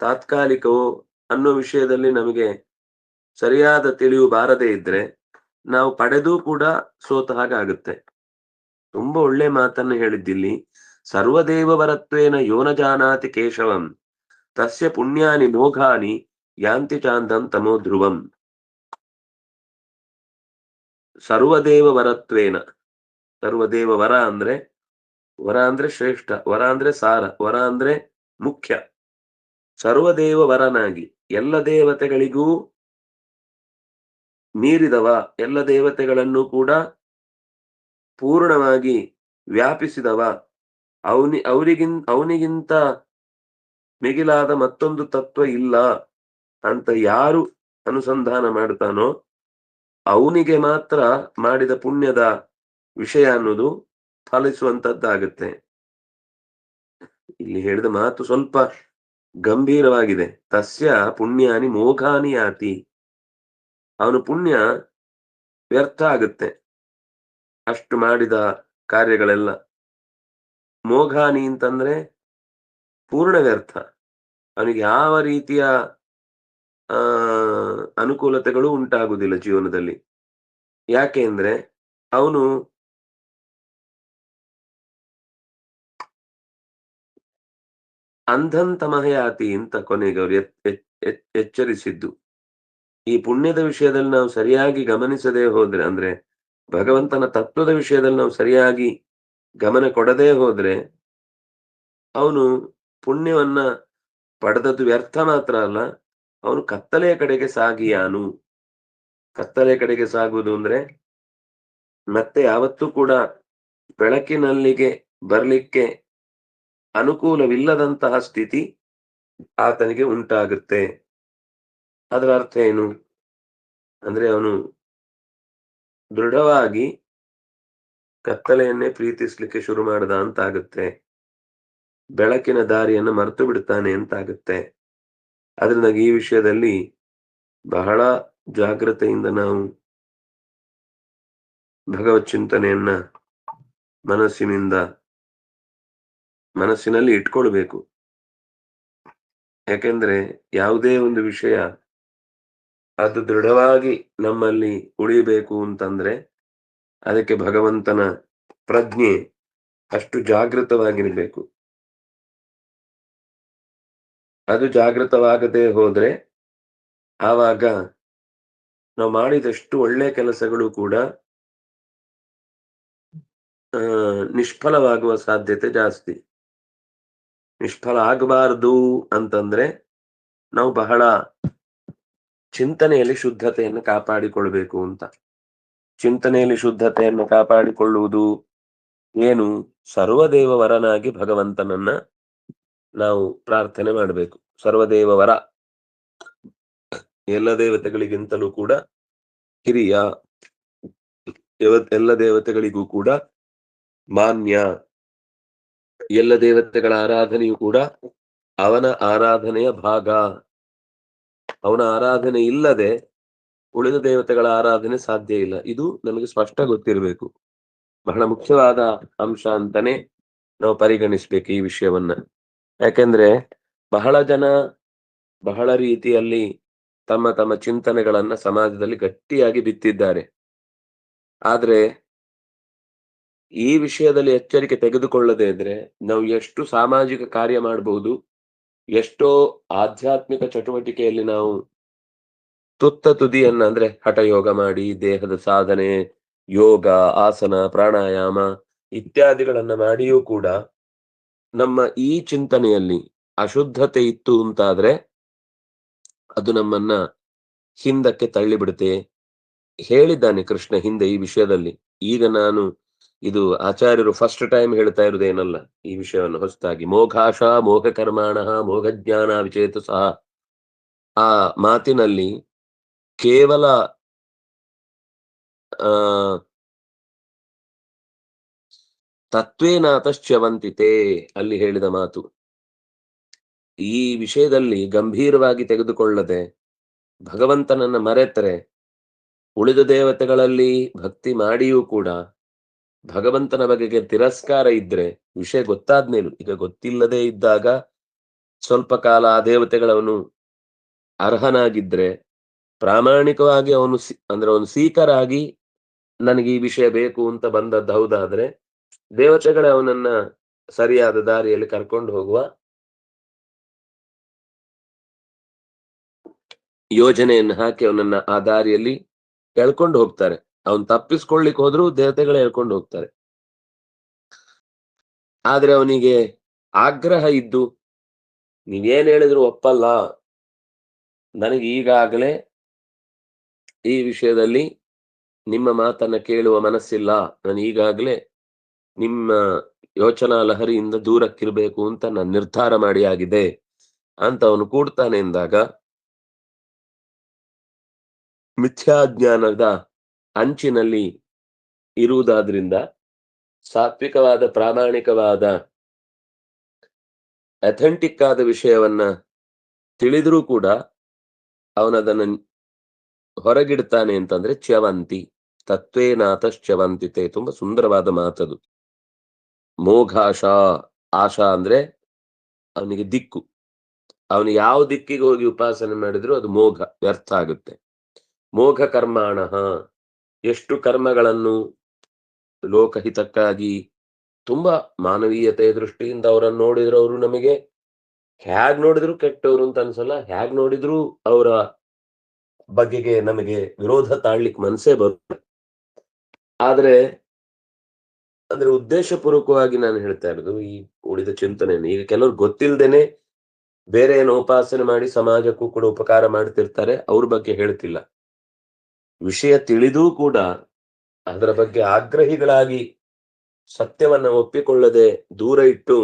ತಾತ್ಕಾಲಿಕವೋ ಅನ್ನೋ ವಿಷಯದಲ್ಲಿ ನಮಗೆ ಸರಿಯಾದ ತಿಳಿವು ಬಾರದೇ ಇದ್ರೆ ನಾವು ಪಡೆದೂ ಕೂಡ ಸೋತ ಹಾಗಾಗುತ್ತೆ. ತುಂಬಾ ಒಳ್ಳೆ ಮಾತನ್ನು ಹೇಳಿದ್ದಿಲ್ಲಿ. ಸರ್ವದೇವವರತ್ವೇನ ಯೋನ ಜಾನಾತಿ ಕೇಶವಂ ತಸ್ಯ ಪುಣ್ಯಾನಿ ಮೋಘಾನಿ ಯಾಂತಿ ಚಾಂದಂ ತಮೋ ಧ್ರುವಂ. ಸರ್ವದೇವ ವರತ್ವೇನ, ಸರ್ವದೇವ ವರ ಅಂದ್ರೆ ಶ್ರೇಷ್ಠ, ವರ ಅಂದ್ರೆ ಸಾರ, ವರ ಅಂದ್ರೆ ಮುಖ್ಯ. ಸರ್ವದೇವ ವರನಾಗಿ ಎಲ್ಲ ದೇವತೆಗಳಿಗೂ ಮೀರಿದವ, ಎಲ್ಲ ದೇವತೆಗಳನ್ನು ಕೂಡ ಪೂರ್ಣವಾಗಿ ವ್ಯಾಪಿಸಿದವ, ಅವನಿಗಿಂತ ಮಿಗಿಲಾದ ಮತ್ತೊಂದು ತತ್ವ ಇಲ್ಲ ಅಂತ ಯಾರು ಅನುಸಂಧಾನ ಮಾಡ್ತಾನೋ ಅವನಿಗೆ ಮಾತ್ರ ಮಾಡಿದ ಪುಣ್ಯದ ವಿಷಯ ಅನ್ನೋದು ಫಲಿಸುವಂತದ್ದಾಗುತ್ತೆ. ಇಲ್ಲಿ ಹೇಳಿದ ಮಾತು ಸ್ವಲ್ಪ ಗಂಭೀರವಾಗಿದೆ. ತಸ್ಯ ಪುಣ್ಯಾನಿ ಮೋಘಾನಿ ಯಾತಿ. ಅವನು ಪುಣ್ಯ ವ್ಯರ್ಥ ಆಗುತ್ತೆ, ಅಷ್ಟು ಮಾಡಿದ ಕಾರ್ಯಗಳೆಲ್ಲ. ಮೋಘಾನಿ ಅಂತಂದ್ರೆ ಪೂರ್ಣ ವ್ಯರ್ಥ. ಅವನಿಗೆ ಯಾವ ರೀತಿಯ ಅನುಕೂಲತೆಗಳು ಉಂಟಾಗುವುದಿಲ್ಲ ಜೀವನದಲ್ಲಿ. ಯಾಕೆ ಅಂದ್ರೆ ಅವನು ಅಂಧಂತಮಹಯಾತಿ ಅಂತ ಕೊನೆಗೆ ಅವರು ಎಚ್ಚರಿಸಿದ್ದು. ಈ ಪುಣ್ಯದ ವಿಷಯದಲ್ಲಿ ನಾವು ಸರಿಯಾಗಿ ಗಮನಿಸದೇ ಹೋದ್ರೆ, ಅಂದ್ರೆ ಭಗವಂತನ ತತ್ವದ ವಿಷಯದಲ್ಲಿ ನಾವು ಸರಿಯಾಗಿ ಗಮನ ಕೊಡದೇ ಹೋದ್ರೆ ಅವನು ಪುಣ್ಯವನ್ನ ಪಡೆದದ್ದು ವ್ಯರ್ಥ ಮಾತ್ರ ಅಲ್ಲ, ಅವನು ಕತ್ತಲೆಯ ಕಡೆಗೆ ಸಾಗಿಯಾನು. ಕತ್ತಲೆಯ ಕಡೆಗೆ ಸಾಗುವುದು ಅಂದ್ರೆ ಮತ್ತೆ ಯಾವತ್ತೂ ಕೂಡ ಬೆಳಕಿನಲ್ಲಿಗೆ ಬರ್ಲಿಕ್ಕೆ ಅನುಕೂಲವಿಲ್ಲದಂತಹ ಸ್ಥಿತಿ ಆತನಿಗೆ ಉಂಟಾಗುತ್ತೆ. ಅದರ ಅರ್ಥ ಏನು ಅಂದ್ರೆ ಅವನು ದೃಢವಾಗಿ ಕತ್ತಲೆಯನ್ನೇ ಪ್ರೀತಿಸ್ಲಿಕ್ಕೆ ಶುರು ಮಾಡದ ಅಂತಾಗುತ್ತೆ, ಬೆಳಕಿನ ದಾರಿಯನ್ನು ಮರೆತು ಬಿಡ್ತಾನೆ ಅಂತಾಗುತ್ತೆ. ಅದರಿಂದ ಈ ವಿಷಯದಲ್ಲಿ ಬಹಳ ಜಾಗ್ರತೆಯಿಂದ ನಾವು ಭಗವತ್ ಚಿಂತನೆಯನ್ನ ಮನಸ್ಸಿನಲ್ಲಿ ಇಟ್ಕೊಳ್ಬೇಕು. ಯಾಕೆಂದ್ರೆ ಯಾವುದೇ ಒಂದು ವಿಷಯ ಅದು ದೃಢವಾಗಿ ನಮ್ಮಲ್ಲಿ ಉಳಿಬೇಕು ಅಂತಂದ್ರೆ ಅದಕ್ಕೆ ಭಗವಂತನ ಪ್ರಜ್ಞೆ ಅಷ್ಟು ಜಾಗೃತವಾಗಿರ್ಬೇಕು. ಅದು ಜಾಗೃತವಾಗದೆ ಹೋದ್ರೆ ಆವಾಗ ನಾವು ಮಾಡಿದಷ್ಟು ಒಳ್ಳೆ ಕೆಲಸಗಳು ಕೂಡ ನಿಷ್ಫಲವಾಗುವ ಸಾಧ್ಯತೆ ಜಾಸ್ತಿ. ನಿಷ್ಫಲ ಆಗಬಾರದು ಅಂತಂದ್ರೆ ನಾವು ಬಹಳ ಚಿಂತನೆಯಲ್ಲಿ ಶುದ್ಧತೆಯನ್ನು ಕಾಪಾಡಿಕೊಳ್ಬೇಕು ಅಂತ. ಚಿಂತನೆಯಲ್ಲಿ ಶುದ್ಧತೆಯನ್ನು ಕಾಪಾಡಿಕೊಳ್ಳುವುದು ಏನು ಸರ್ವದೇವ ವರನಾಗಿ ಭಗವಂತನನ್ನ ನಾವು ಪ್ರಾರ್ಥನೆ ಮಾಡಬೇಕು. ಸರ್ವದೇವ ವರ, ಎಲ್ಲ ದೇವತೆಗಳಿಗಿಂತಲೂ ಕೂಡ ಹಿರಿಯ, ಎಲ್ಲ ದೇವತೆಗಳಿಗೂ ಕೂಡ ಮಾನ್ಯ, ಎಲ್ಲ ದೇವತೆಗಳ ಆರಾಧನೆಯು ಕೂಡ ಅವನ ಆರಾಧನೆಯ ಭಾಗ. ಅವನ ಆರಾಧನೆ ಇಲ್ಲದೆ ಉಳಿದ ದೇವತೆಗಳ ಆರಾಧನೆ ಸಾಧ್ಯ ಇಲ್ಲ. ಇದು ನಮಗೆ ಸ್ಪಷ್ಟ ಗೊತ್ತಿರಬೇಕು. ಬಹಳ ಮುಖ್ಯವಾದ ಅಂಶ ಅಂತಾನೆ ನಾವು ಪರಿಗಣಿಸ್ಬೇಕು ಈ ವಿಷಯವನ್ನ. ಯಾಕೆಂದ್ರೆ ಬಹಳ ಜನ ಬಹಳ ರೀತಿಯಲ್ಲಿ ತಮ್ಮ ತಮ್ಮ ಚಿಂತನೆಗಳನ್ನ ಸಮಾಜದಲ್ಲಿ ಗಟ್ಟಿಯಾಗಿ ಬಿತ್ತಿದ್ದಾರೆ. ಆದ್ರೆ ಈ ವಿಷಯದಲ್ಲಿ ಎಚ್ಚರಿಕೆ ತೆಗೆದುಕೊಳ್ಳದೆ ಇದ್ರೆ ನಾವು ಎಷ್ಟು ಸಾಮಾಜಿಕ ಕಾರ್ಯ ಮಾಡಬಹುದು, ಎಷ್ಟೋ ಆಧ್ಯಾತ್ಮಿಕ ಚಟುವಟಿಕೆಯಲ್ಲಿ ನಾವು ತುತ್ತ ತುದಿಯನ್ನ ಅಂದ್ರೆ ಹಠಯೋಗ ಮಾಡಿ ದೇಹದ ಸಾಧನೆ, ಯೋಗ, ಆಸನ, ಪ್ರಾಣಾಯಾಮ ಇತ್ಯಾದಿಗಳನ್ನ ಮಾಡಿಯೂ ಕೂಡ ನಮ್ಮ ಈ ಚಿಂತನೆಯಲ್ಲಿ ಅಶುದ್ಧತೆ ಇತ್ತು ಅಂತಾದ್ರೆ ಅದು ನಮ್ಮನ್ನ ಹಿಂದಕ್ಕೆ ತಳ್ಳಿಬಿಡುತ್ತೆ. ಹೇಳಿದ್ದಾನೆ ಕೃಷ್ಣ ಹಿಂದೆ ಈ ವಿಷಯದಲ್ಲಿ. ಈಗ ನಾನು ಇದು ಆಚಾರ್ಯರು ಫಸ್ಟ್ ಟೈಮ್ ಹೇಳ್ತಾ ಇರುವುದೇನಲ್ಲ ಈ ವಿಷಯವನ್ನು ಹೊಸತಾಗಿ. ಮೋಘಾಶ ಮೋಘ ಕರ್ಮಾಣ ಮೋಘ ಜ್ಞಾನ ವಿಚೇತು ಸಹ, ಆ ಮಾತಿನಲ್ಲಿ ಕೇವಲ ಆ ತತ್ವೇನಾತಶ್ಚ್ಯವಂತಿತೆ ಅಲ್ಲಿ ಹೇಳಿದ ಮಾತು. ಈ ವಿಷಯದಲ್ಲಿ ಗಂಭೀರವಾಗಿ ತೆಗೆದುಕೊಳ್ಳದೆ ಭಗವಂತನನ್ನ ಮರೆತರೆ, ಉಳಿದ ದೇವತೆಗಳಲ್ಲಿ ಭಕ್ತಿ ಮಾಡಿಯೂ ಕೂಡ ಭಗವಂತನ ಬಗೆಗೆ ತಿರಸ್ಕಾರ ಇದ್ರೆ, ವಿಷಯ ಗೊತ್ತಾದ್ಮೇಲೆ, ಈಗ ಗೊತ್ತಿಲ್ಲದೆ ಇದ್ದಾಗ ಸ್ವಲ್ಪ ಕಾಲ ಆ ದೇವತೆಗಳವನು ಅರ್ಹನಾಗಿದ್ರೆ, ಪ್ರಾಮಾಣಿಕವಾಗಿ ಅವನು ಅಂದ್ರೆ ಅವನು ಸೀಕರಾಗಿ ನನಗೆ ಈ ವಿಷಯ ಬೇಕು ಅಂತ ಬಂದದ್ದು ಹೌದಾದ್ರೆ ದೇವತೆಗಳೇ ಅವನನ್ನ ಸರಿಯಾದ ದಾರಿಯಲ್ಲಿ ಕರ್ಕೊಂಡು ಹೋಗುವ ಯೋಜನೆಯನ್ನು ಹಾಕಿ ಅವನನ್ನ ಆ ದಾರಿಯಲ್ಲಿ ಎಳ್ಕೊಂಡು ಹೋಗ್ತಾರೆ. ಅವನ್ ತಪ್ಪಿಸ್ಕೊಳ್ಲಿಕ್ಕೆ ಹೋದ್ರು ದೇವತೆಗಳೇ ಎಳ್ಕೊಂಡು ಹೋಗ್ತಾರೆ. ಆದ್ರೆ ಅವನಿಗೆ ಆಗ್ರಹ ಇದ್ದು ನೀವೇನ್ ಹೇಳಿದ್ರು ಒಪ್ಪಲ್ಲ, ನನಗೆ ಈಗಾಗಲೇ ಈ ವಿಷಯದಲ್ಲಿ ನಿಮ್ಮ ಮಾತನ್ನ ಕೇಳುವ ಮನಸ್ಸಿಲ್ಲ, ನಾನು ಈಗಾಗಲೇ ನಿಮ್ಮ ಯೋಚನಾ ಲಹರಿಯಿಂದ ದೂರಕ್ಕಿರ್ಬೇಕು ಅಂತ ನಾನು ನಿರ್ಧಾರ ಮಾಡಿ ಆಗಿದೆ ಅಂತ ಅವನು ಕೂಡ್ತಾನೆ ಎಂದಾಗ, ಮಿಥ್ಯಾಜ್ಞಾನದ ಅಂಚಿನಲ್ಲಿ ಇರುವುದಾದ್ರಿಂದ ಸಾತ್ವಿಕವಾದ, ಪ್ರಾಮಾಣಿಕವಾದ, ಅಥೆಂಟಿಕ್ ಆದ ವಿಷಯವನ್ನ ತಿಳಿದ್ರೂ ಕೂಡ ಅವನದನ್ನ ಹೊರಗಿಡ್ತಾನೆ ಅಂತಂದ್ರೆ ಚ್ಯವಂತಿ, ತತ್ವೇನಾತಶ್ಚ್ಯವಂತಿತೆ. ತುಂಬಾ ಸುಂದರವಾದ ಮಾತದು. ಮೋಘಾಶ, ಆಶಾ ಅಂದ್ರೆ ಅವನಿಗೆ ದಿಕ್ಕು. ಅವನು ಯಾವ ದಿಕ್ಕಿಗೆ ಹೋಗಿ ಉಪಾಸನೆ ಮಾಡಿದ್ರು ಅದು ಮೋಘ, ವ್ಯರ್ಥ ಆಗುತ್ತೆ. ಮೋಘ ಕರ್ಮಾಣ, ಎಷ್ಟು ಕರ್ಮಗಳನ್ನು ಲೋಕಹಿತಕ್ಕಾಗಿ ತುಂಬಾ ಮಾನವೀಯತೆಯ ದೃಷ್ಟಿಯಿಂದ ಅವರನ್ನು ನೋಡಿದ್ರು ಅವರು ನಮಗೆ ಹ್ಯಾಗ್ ನೋಡಿದ್ರು ಕೆಟ್ಟವರು ಅಂತ ಅನ್ಸಲ್ಲ, ಹ್ಯಾಗ್ ನೋಡಿದ್ರು ಅವರ ಬಗೆಗೆ ನಮಗೆ ವಿರೋಧ ತಾಳ್ಲಿಕ್ಕೆ ಮನಸ್ಸೇ ಬರುತ್ತೆ. ಆದ್ರೆ ಅಂದ್ರೆ ಉದ್ದೇಶಪೂರ್ವಕವಾಗಿ ನಾನು ಹೇಳ್ತಾ ಇರೋದು ಈ ಉಳಿದ ಚಿಂತನೆಯನ್ನು. ಈಗ ಕೆಲವ್ರು ಗೊತ್ತಿಲ್ದೇನೆ ಬೇರೆ ಏನೋ ಉಪಾಸನೆ ಮಾಡಿ ಸಮಾಜಕ್ಕೂ ಕೂಡ ಉಪಕಾರ ಮಾಡ್ತಿರ್ತಾರೆ, ಅವ್ರ ಬಗ್ಗೆ ಹೇಳ್ತಿಲ್ಲ. ವಿಷಯ ತಿಳಿದೂ ಕೂಡ ಅದರ ಬಗ್ಗೆ ಆಗ್ರಹಿಗಳಾಗಿ ಸತ್ಯವನ್ನ ಒಪ್ಪಿಕೊಳ್ಳದೆ ದೂರ ಇಟ್ಟು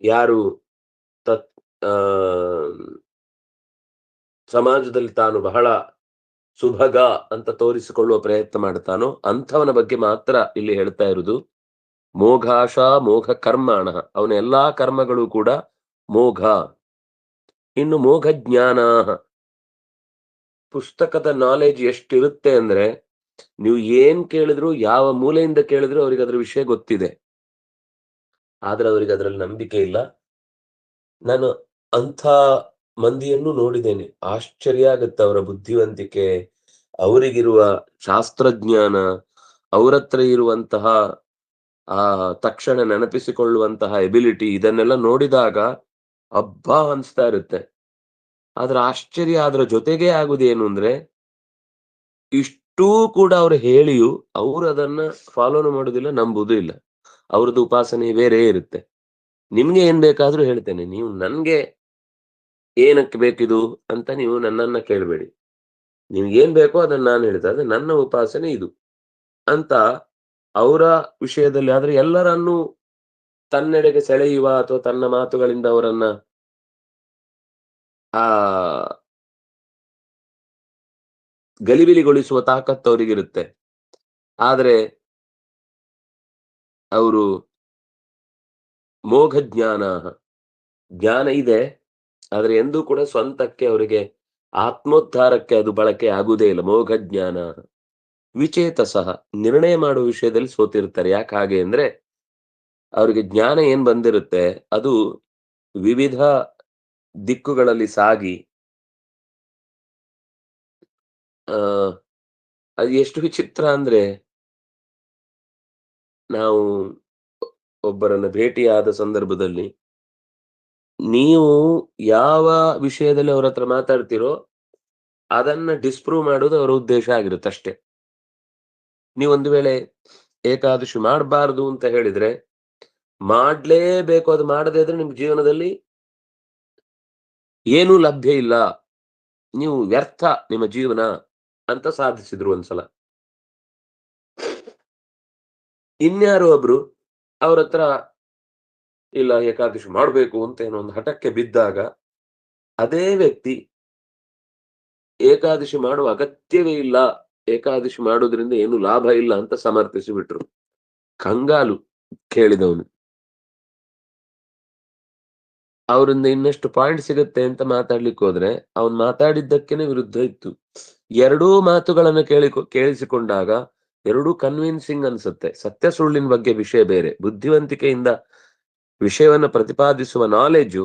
ಯಾರು ತತ್ ಆ ಸಮಾಜದಲ್ಲಿ ತಾನು ಬಹಳ ಸುಭಗ ಅಂತ ತೋರಿಸಿಕೊಳ್ಳುವ ಪ್ರಯತ್ನ ಮಾಡ್ತಾನೋ ಅಂಥವನ ಬಗ್ಗೆ ಮಾತ್ರ ಇಲ್ಲಿ ಹೇಳ್ತಾ ಇರುವುದು. ಮೋಘಾಶ ಮೋಘ ಕರ್ಮಾಣ, ಅವನ ಎಲ್ಲಾ ಕರ್ಮಗಳು ಕೂಡ ಮೋಘ. ಇನ್ನು ಮೋಘ ಜ್ಞಾನ, ಪುಸ್ತಕದ ನಾಲೆಜ್ ಎಷ್ಟಿರುತ್ತೆ ಅಂದ್ರೆ ನೀವು ಏನ್ ಕೇಳಿದ್ರು, ಯಾವ ಮೂಲೆಯಿಂದ ಕೇಳಿದ್ರು ಅವ್ರಿಗೆ ಅದ್ರ ವಿಷಯ ಗೊತ್ತಿದೆ, ಆದ್ರೆ ಅವರಿಗೆ ಅದ್ರಲ್ಲಿ ನಂಬಿಕೆ ಇಲ್ಲ. ನಾನು ಅಂಥ ಮಂದಿಯನ್ನು ನೋಡಿದ್ದೇನೆ. ಆಶ್ಚರ್ಯ ಆಗುತ್ತೆ ಅವರ ಬುದ್ಧಿವಂತಿಕೆ, ಅವರಿಗಿರುವ ಶಾಸ್ತ್ರಜ್ಞಾನ, ಅವರತ್ರ ಇರುವಂತಹ ಆ ತಕ್ಷಣ ನೆನಪಿಸಿಕೊಳ್ಳುವಂತಹ ಎಬಿಲಿಟಿ, ಇದನ್ನೆಲ್ಲ ನೋಡಿದಾಗ ಅಬ್ಬಾ ಅನ್ಸ್ತಾ ಇರುತ್ತೆ. ಆದ್ರೆ ಆಶ್ಚರ್ಯ ಅದರ ಜೊತೆಗೆ ಆಗುದೇನು ಅಂದ್ರೆ, ಇಷ್ಟೂ ಕೂಡ ಅವ್ರು ಹೇಳಿಯೂ ಅವರು ಅದನ್ನ ಫಾಲೋನು ಮಾಡುದಿಲ್ಲ, ನಂಬುದೂ ಇಲ್ಲ. ಅವ್ರದ್ದು ಉಪಾಸನೆ ಬೇರೆ ಇರುತ್ತೆ. ನಿಮ್ಗೆ ಏನ್ ಬೇಕಾದ್ರೂ ಹೇಳ್ತೇನೆ, ನೀವು ನನ್ಗೆ ಏನಕ್ಕೆ ಬೇಕಿದು ಅಂತ ನೀವು ನನ್ನನ್ನ ಕೇಳ್ಬೇಡಿ. ನಿಮ್ಗೆ ಏನ್ ಬೇಕೋ ಅದನ್ನ ನಾನು ಹೇಳ್ತಾ, ಅದು ನನ್ನ ಉಪಾಸನೆ ಇದು ಅಂತ ಅವರ ವಿಷಯದಲ್ಲಿ ಆದ್ರೆ ಎಲ್ಲರನ್ನೂ ತನ್ನೆಡೆಗೆ ಸೆಳೆಯುವ ಅಥವಾ ತನ್ನ ಮಾತುಗಳಿಂದ ಅವರನ್ನ ಆ ಗಲಿಬಿಲಿಗೊಳಿಸುವ ತಾಕತ್ತು ಅವರಿಗಿರುತ್ತೆ. ಆದ್ರೆ ಅವರು ಮೋಘ ಜ್ಞಾನ ಜ್ಞಾನ ಇದೆ. ಆದ್ರೆ ಎಂದೂ ಕೂಡ ಸ್ವಂತಕ್ಕೆ ಅವರಿಗೆ ಆತ್ಮೋದ್ಧಾರಕ್ಕೆ ಅದು ಬಳಕೆ ಆಗುವುದೇ ಇಲ್ಲ. ಮೋಘ ಜ್ಞಾನ ವಿಚೇತ ಸಹ ನಿರ್ಣಯ ಮಾಡುವ ವಿಷಯದಲ್ಲಿ ಸೋತಿರ್ತಾರೆ. ಯಾಕೆ ಹಾಗೆ ಅಂದ್ರೆ ಅವರಿಗೆ ಜ್ಞಾನ ಏನ್ ಬಂದಿರುತ್ತೆ ಅದು ವಿವಿಧ ದಿಕ್ಕುಗಳಲ್ಲಿ ಸಾಗಿ ಆ ಅದು ಎಷ್ಟು ವಿಚಿತ್ರ ಅಂದ್ರೆ ನಾವು ಒಬ್ಬರನ್ನ ಭೇಟಿಯಾದ ಸಂದರ್ಭದಲ್ಲಿ ನೀವು ಯಾವ ವಿಷಯದಲ್ಲಿ ಅವ್ರ ಹತ್ರ ಮಾತಾಡ್ತಿರೋ ಅದನ್ನ ಡಿಸ್ಪ್ರೂವ್ ಮಾಡೋದು ಅವರ ಉದ್ದೇಶ ಆಗಿರುತ್ತೆ ಅಷ್ಟೇ. ನೀವೊಂದು ವೇಳೆ ಏಕಾದಶಿ ಮಾಡಬಾರದು ಅಂತ ಹೇಳಿದ್ರೆ ಮಾಡ್ಲೇಬೇಕು, ಅದು ಮಾಡದೇ ಇದ್ರೆ ನಿಮ್ ಜೀವನದಲ್ಲಿ ಏನೂ ಲಭ್ಯ ಇಲ್ಲ, ನೀವು ವ್ಯರ್ಥ ನಿಮ್ಮ ಜೀವನ ಅಂತ ಸಾಧಿಸಿದ್ರು ಒಂದ್ಸಲ. ಇನ್ಯಾರೋ ಒಬ್ರು ಅವ್ರತ್ರ ಇಲ್ಲ ಏಕಾದಶಿ ಮಾಡ್ಬೇಕು ಅಂತ ಏನೋ ಒಂದು ಹಠಕ್ಕೆ ಬಿದ್ದಾಗ ಅದೇ ವ್ಯಕ್ತಿ ಏಕಾದಶಿ ಮಾಡುವ ಅಗತ್ಯವೇ ಇಲ್ಲ, ಏಕಾದಶಿ ಮಾಡೋದ್ರಿಂದ ಏನು ಲಾಭ ಇಲ್ಲ ಅಂತ ಸಮರ್ಥಿಸಿ ಬಿಟ್ರು. ಕಂಗಾಲು ಕೇಳಿದವನು. ಅವರಿಂದ ಇನ್ನಷ್ಟು ಪಾಯಿಂಟ್ ಸಿಗುತ್ತೆ ಅಂತ ಮಾತಾಡ್ಲಿಕ್ಕೆ ಹೋದ್ರೆ ಅವನ್ ಮಾತಾಡಿದ್ದಕ್ಕೇನೆ ವಿರುದ್ಧ ಇತ್ತು. ಎರಡೂ ಮಾತುಗಳನ್ನ ಕೇಳಿಸಿಕೊಂಡಾಗ ಎರಡೂ ಕನ್ವಿನ್ಸಿಂಗ್ ಅನ್ಸುತ್ತೆ. ಸತ್ಯ ಸುಳ್ಳಿನ ಬಗ್ಗೆ ವಿಷಯ ಬೇರೆ, ಬುದ್ಧಿವಂತಿಕೆಯಿಂದ ವಿಷಯವನ್ನ ಪ್ರತಿಪಾದಿಸುವ ನಾಲೆಜು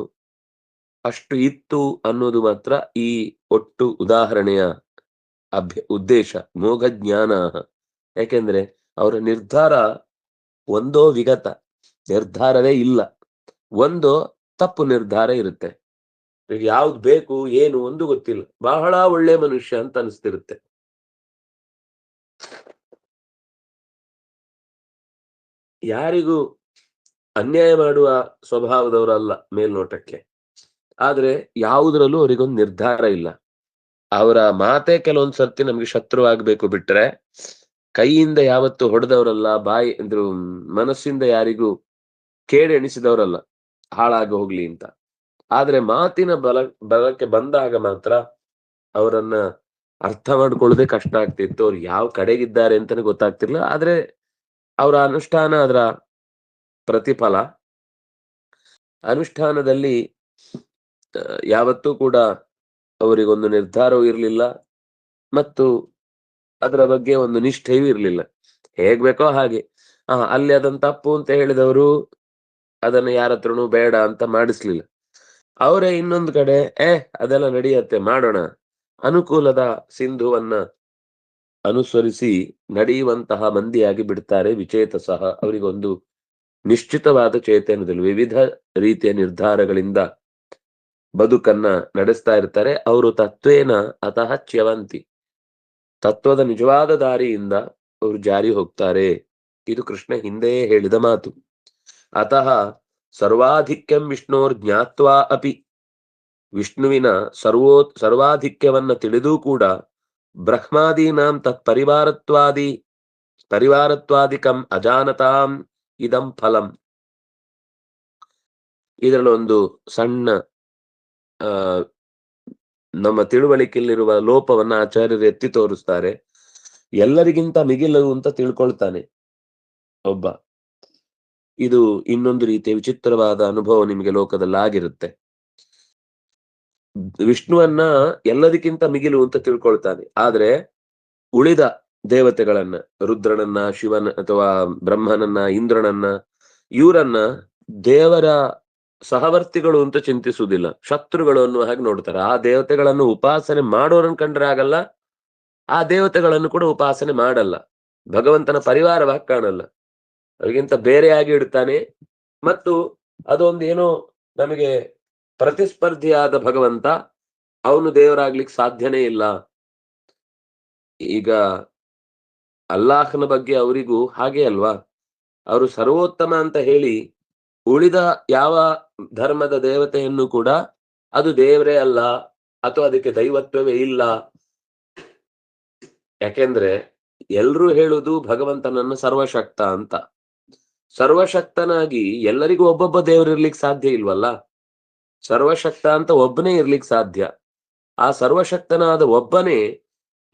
ಅಷ್ಟು ಇತ್ತು ಅನ್ನೋದು ಮಾತ್ರ ಈ ಒಟ್ಟು ಉದಾಹರಣೆಯ ಉದ್ದೇಶ. ಮೋಘ ಜ್ಞಾನ. ಯಾಕೆಂದ್ರೆ ಅವರ ನಿರ್ಧಾರ ಒಂದೋ ವಿಗತ ನಿರ್ಧಾರವೇ ಇಲ್ಲ, ಒಂದು ತಪ್ಪು ನಿರ್ಧಾರ ಇರುತ್ತೆ. ಯಾವ್ದು ಬೇಕು ಏನು ಒಂದು ಗೊತ್ತಿಲ್ಲ, ಬಹಳ ಒಳ್ಳೆ ಮನುಷ್ಯ ಅಂತ ಅನಿಸ್ತಿರುತ್ತೆ. ಯಾರಿಗೂ ಅನ್ಯಾಯ ಮಾಡುವ ಸ್ವಭಾವದವರಲ್ಲ ಮೇಲ್ನೋಟಕ್ಕೆ, ಆದ್ರೆ ಯಾವುದ್ರಲ್ಲೂ ಅವರಿಗೊಂದು ನಿರ್ಧಾರ ಇಲ್ಲ. ಅವರ ಮಾತೆ ಕೆಲವೊಂದ್ ಸರ್ತಿ ನಮ್ಗೆ ಶತ್ರುವಾಗ್ಬೇಕು ಬಿಟ್ರೆ ಕೈಯಿಂದ ಯಾವತ್ತು ಹೊಡೆದವರಲ್ಲ, ಬಾಯಿ ಅಂದ್ರು ಮನಸ್ಸಿಂದ ಯಾರಿಗೂ ಕೇಡೆಣಿಸಿದವರಲ್ಲ ಹಾಳಾಗಿ ಹೋಗ್ಲಿ ಅಂತ. ಆದ್ರೆ ಮಾತಿನ ಬಲಕ್ಕೆ ಬಂದಾಗ ಮಾತ್ರ ಅವರನ್ನ ಅರ್ಥ ಮಾಡ್ಕೊಳ್ಳೋದೇ ಕಷ್ಟ ಆಗ್ತಿತ್ತು. ಅವ್ರು ಯಾವ ಕಡೆಗಿದ್ದಾರೆ ಅಂತಾನೆ ಗೊತ್ತಾಗ್ತಿರ್ಲಿಲ್ಲ. ಆದ್ರೆ ಅವರ ಅನುಷ್ಠಾನ ಅದರ ಪ್ರತಿಫಲ. ಅನುಷ್ಠಾನದಲ್ಲಿ ಯಾವತ್ತೂ ಕೂಡ ಅವರಿಗೊಂದು ನಿರ್ಧಾರವೂ ಇರ್ಲಿಲ್ಲ ಮತ್ತು ಅದರ ಬಗ್ಗೆ ಒಂದು ನಿಷ್ಠೆಯೂ ಇರ್ಲಿಲ್ಲ. ಹೇಗ್ ಬೇಕೋ ಹಾಗೆ. ಅಲ್ಲಿ ಅದನ್ನ ತಪ್ಪು ಅಂತ ಹೇಳಿದವರು ಅದನ್ನ ಯಾರತ್ರನೂ ಬೇಡ ಅಂತ ಮಾಡಿಸ್ಲಿಲ್ಲ. ಅವರೇ ಇನ್ನೊಂದು ಕಡೆ ಅದೆಲ್ಲ ನಡೆಯತ್ತೆ ಮಾಡೋಣ, ಅನುಕೂಲದ ಸಿಂಧುವನ್ನ ಅನುಸರಿಸಿ ನಡೆಯುವಂತಹ ಮಂದಿಯಾಗಿ ಬಿಡ್ತಾರೆ. ವಿಚೇತ ಸಹ ಅವರಿಗೊಂದು ನಿಶ್ಚಿತವಾದ ಚೇತನದಲ್ಲಿ ವಿವಿಧ ರೀತಿಯ ನಿರ್ಧಾರಗಳಿಂದ ಬದುಕನ್ನ ನಡೆಸ್ತಾ ಇರ್ತಾರೆ. ಅವರು ತತ್ವೇನ ಅತಃ ಚ್ಯವಂತಿ, ತತ್ವದ ನಿಜವಾದ ದಾರಿಯಿಂದ ಅವರು ಜಾರಿ ಹೋಗ್ತಾರೆ. ಇದು ಕೃಷ್ಣ ಹಿಂದೆಯೇ ಹೇಳಿದ ಮಾತು. ಅತಃ ಸರ್ವಾಧಿಕ್ಯಂ ವಿಷ್ಣೋರ್ ಜ್ಞಾತ್ವಾ ಅಪಿ, ವಿಷ್ಣುವಿನ ಸರ್ವಾಧಿಕ್ಯವನ್ನ ತಿಳಿದೂ ಕೂಡ ಬ್ರಹ್ಮಾದೀನಾಂ ತತ್ ಪರಿವಾರತ್ವಾದಿಕಂ ಅಜಾನತಾಂ ಇದಂ ಫಲಂ. ಇದರಲ್ಲೊಂದು ಸಣ್ಣ ನಮ್ಮ ತಿಳುವಳಿಕೆಯಲ್ಲಿರುವ ಲೋಪವನ್ನ ಆಚಾರ್ಯರು ಎತ್ತಿ ತೋರಿಸ್ತಾರೆ. ಎಲ್ಲರಿಗಿಂತ ಮಿಗಿಲು ಅಂತ ತಿಳ್ಕೊಳ್ತಾನೆ ಒಬ್ಬ. ಇದು ಇನ್ನೊಂದು ರೀತಿಯ ವಿಚಿತ್ರವಾದ ಅನುಭವ ನಿಮಗೆ ಲೋಕದಲ್ಲಿ ಆಗಿರುತ್ತೆ. ವಿಷ್ಣುವನ್ನ ಎಲ್ಲದಕ್ಕಿಂತ ಮಿಗಿಲು ಅಂತ ತಿಳ್ಕೊಳ್ತಾನೆ, ಆದ್ರೆ ಉಳಿದ ದೇವತೆಗಳನ್ನ, ರುದ್ರನನ್ನ, ಶಿವನ ಅಥವಾ ಬ್ರಹ್ಮನನ್ನ, ಇಂದ್ರನನ್ನ, ಇವರನ್ನ ದೇವರ ಸಹವರ್ತಿಗಳು ಅಂತ ಚಿಂತಿಸುವುದಿಲ್ಲ, ಶತ್ರುಗಳು ಅನ್ನುವ ಹಾಗೆ ನೋಡ್ತಾರೆ. ಆ ದೇವತೆಗಳನ್ನು ಉಪಾಸನೆ ಮಾಡೋರನ್ನ ಕಂಡ್ರೆ ಆಗಲ್ಲ, ಆ ದೇವತೆಗಳನ್ನು ಕೂಡ ಉಪಾಸನೆ ಮಾಡಲ್ಲ, ಭಗವಂತನ ಪರಿವಾರವಾಗಿ ಕಾಣಲ್ಲ, ಅವರಿಗಿಂತ ಬೇರೆಯಾಗಿ ಇಡ್ತಾನೆ. ಮತ್ತು ಅದೊಂದು ಏನೋ ನಮಗೆ ಪ್ರತಿಸ್ಪರ್ಧಿಯಾದ ಭಗವಂತ, ಅವನು ದೇವರಾಗ್ಲಿಕ್ಕೆ ಸಾಧ್ಯನೇ ಇಲ್ಲ. ಈಗ ಅಲ್ಲಾಹನ ಬಗ್ಗೆ ಅವರಿಗೂ ಹಾಗೆ ಅಲ್ವಾ, ಅವರು ಸರ್ವೋತ್ತಮ ಅಂತ ಹೇಳಿ ಉಳಿದ ಯಾವ ಧರ್ಮದ ದೇವತೆಯನ್ನು ಕೂಡ ಅದು ದೇವರೇ ಅಲ್ಲ ಅಥವಾ ಅದಕ್ಕೆ ದೈವತ್ವವೇ ಇಲ್ಲ. ಯಾಕೆಂದ್ರೆ ಎಲ್ರೂ ಹೇಳುದು ಭಗವಂತನನ್ನ ಸರ್ವಶಕ್ತ ಅಂತ. ಸರ್ವಶಕ್ತನಾಗಿ ಎಲ್ಲರಿಗೂ ಒಬ್ಬೊಬ್ಬ ದೇವರು ಇರ್ಲಿಕ್ಕೆ ಸಾಧ್ಯ ಇಲ್ವಲ್ಲ. ಸರ್ವಶಕ್ತ ಅಂತ ಒಬ್ಬನೇ ಇರ್ಲಿಕ್ಕೆ ಸಾಧ್ಯ. ಆ ಸರ್ವಶಕ್ತನಾದ ಒಬ್ಬನೇ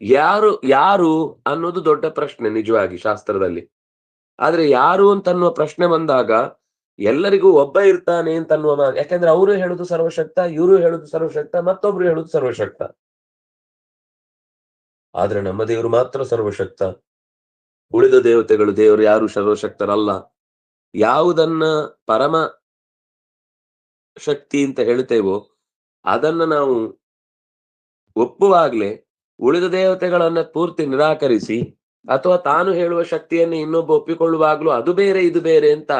ಯಾರು ಯಾರು ಅನ್ನೋದು ದೊಡ್ಡ ಪ್ರಶ್ನೆ ನಿಜವಾಗಿ ಶಾಸ್ತ್ರದಲ್ಲಿ. ಆದ್ರೆ ಯಾರು ಅಂತನ್ನುವ ಪ್ರಶ್ನೆ ಬಂದಾಗ ಎಲ್ಲರಿಗೂ ಒಬ್ಬ ಇರ್ತಾನೆ ಅಂತನ್ನುವ ಯಾಕಂದ್ರೆ ಅವರು ಹೇಳುದು ಸರ್ವಶಕ್ತ, ಇವರು ಹೇಳುದು ಸರ್ವಶಕ್ತ, ಮತ್ತೊಬ್ರು ಹೇಳುದು ಸರ್ವಶಕ್ತ. ಆದ್ರೆ ನಮ್ಮ ದೇವರು ಮಾತ್ರ ಸರ್ವಶಕ್ತ. ಉಳಿದ ದೇವರು ಯಾರು ಸರ್ವಶಕ್ತರಲ್ಲ. ಯಾವುದನ್ನ ಪರಮ ಶಕ್ತಿ ಅಂತ ಹೇಳ್ತೇವೋ ಅದನ್ನ ನಾವು ಒಪ್ಪುವಾಗ್ಲೇ ಉಳಿದ ದೇವತೆಗಳನ್ನ ಪೂರ್ತಿ ನಿರಾಕರಿಸಿ ಅಥವಾ ತಾನು ಹೇಳುವ ಶಕ್ತಿಯನ್ನು ಇನ್ನೊಬ್ಬ ಒಪ್ಪಿಕೊಳ್ಳುವಾಗ್ಲೂ ಅದು ಬೇರೆ ಇದು ಬೇರೆ ಅಂತ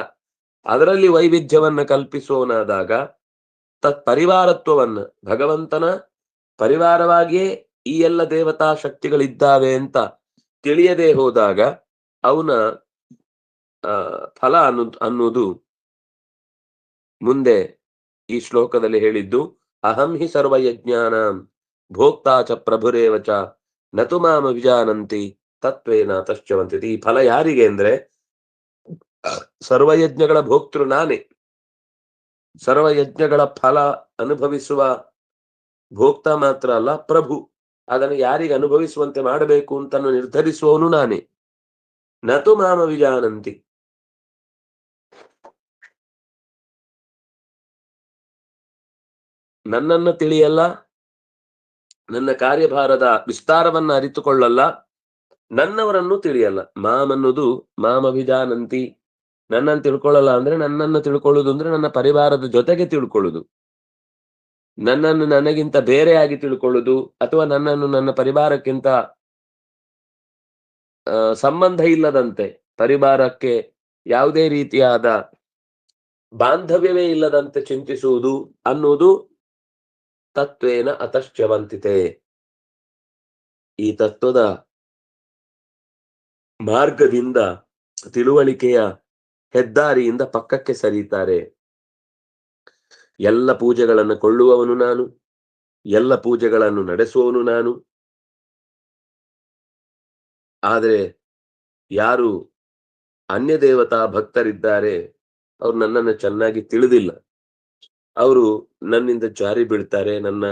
ಅದರಲ್ಲಿ ವೈವಿಧ್ಯವನ್ನ ಕಲ್ಪಿಸುವವನಾದಾಗ ಪರಿವಾರತ್ವವನ್ನ ಭಗವಂತನ ಪರಿವಾರವಾಗಿಯೇ ಈ ಎಲ್ಲ ದೇವತಾ ಶಕ್ತಿಗಳಿದ್ದಾವೆ ಅಂತ ತಿಳಿಯದೆ ಹೋದಾಗ ಅವನ ಫಲ ಅನ್ನುವುದು ಮುಂದೆ ಈ ಶ್ಲೋಕದಲ್ಲಿ ಹೇಳಿದ್ದು ಅಹಂ ಹಿ ಸರ್ವಯಜ್ಞಾನ ಭೋಕ್ತಾ ಚ ಪ್ರಭುರೇವಚ ನತು ಮಾಮ ವಿಜಾನಂತಿ ತತ್ವೇನ ತಶ್ಚವಂತಿ. ಈ ಫಲ ಯಾರಿಗೆ ಅಂದ್ರೆ ಸರ್ವಯಜ್ಞಗಳ ಭೋಕ್ತೃ ನಾನೇ. ಸರ್ವಯಜ್ಞಗಳ ಫಲ ಅನುಭವಿಸುವ ಭೋಕ್ತ ಮಾತ್ರ ಅಲ್ಲ, ಪ್ರಭು. ಅದನ್ನು ಯಾರಿಗೆ ಅನುಭವಿಸುವಂತೆ ಮಾಡಬೇಕು ಅಂತ ನಿರ್ಧರಿಸುವವನು ನಾನೇ. ನತು ಮಾಮ ವಿಜಾನಂತಿ, ನನ್ನನ್ನು ತಿಳಿಯಲ್ಲ, ನನ್ನ ಕಾರ್ಯಭಾರದ ವಿಸ್ತಾರವನ್ನ ಅರಿತುಕೊಳ್ಳಲ್ಲ, ನನ್ನವರನ್ನು ತಿಳಿಯಲ್ಲ. ಮಾಮನ್ನುವುದು ಮಾಮವಿಜಾನಂತಿ, ನನ್ನನ್ನು ತಿಳ್ಕೊಳ್ಳಲ್ಲ ಅಂದ್ರೆ ನನ್ನನ್ನು ತಿಳ್ಕೊಳ್ಳುದು ಅಂದ್ರೆ ನನ್ನ ಪರಿವಾರದ ಜೊತೆಗೆ ತಿಳ್ಕೊಳ್ಳುದು, ನನ್ನನ್ನು ನನಗಿಂತ ಬೇರೆಯಾಗಿ ತಿಳ್ಕೊಳ್ಳುದು, ಅಥವಾ ನನ್ನನ್ನು ನನ್ನ ಪರಿವಾರಕ್ಕಿಂತ ಸಂಬಂಧ ಇಲ್ಲದಂತೆ, ಪರಿವಾರಕ್ಕೆ ಯಾವುದೇ ರೀತಿಯಾದ ಬಾಂಧವ್ಯವೇ ಇಲ್ಲದಂತೆ ಚಿಂತಿಸುವುದು ಅನ್ನುವುದು ತತ್ವೇನ ಅತಶ್ಚವಂತಿತೆ. ಈ ತತ್ವದ ಮಾರ್ಗದಿಂದ, ತಿಳುವಳಿಕೆಯ ಹೆದ್ದಾರಿಯಿಂದ ಪಕ್ಕಕ್ಕೆ ಸರಿತಾರೆ. ಎಲ್ಲ ಪೂಜೆಗಳನ್ನು ಕೊಳ್ಳುವವನು ನಾನು, ಎಲ್ಲ ಪೂಜೆಗಳನ್ನು ನಡೆಸುವವನು ನಾನು. ಆದರೆ ಯಾರು ಅನ್ಯ ದೇವತಾ ಭಕ್ತರಿದ್ದಾರೆ ಅವ್ರು ನನ್ನನ್ನು ಚೆನ್ನಾಗಿ ತಿಳಿದಿಲ್ಲ. ಅವರು ನನ್ನಿಂದ ಜಾರಿ ಬೀಳ್ತಾರೆ. ನನ್ನ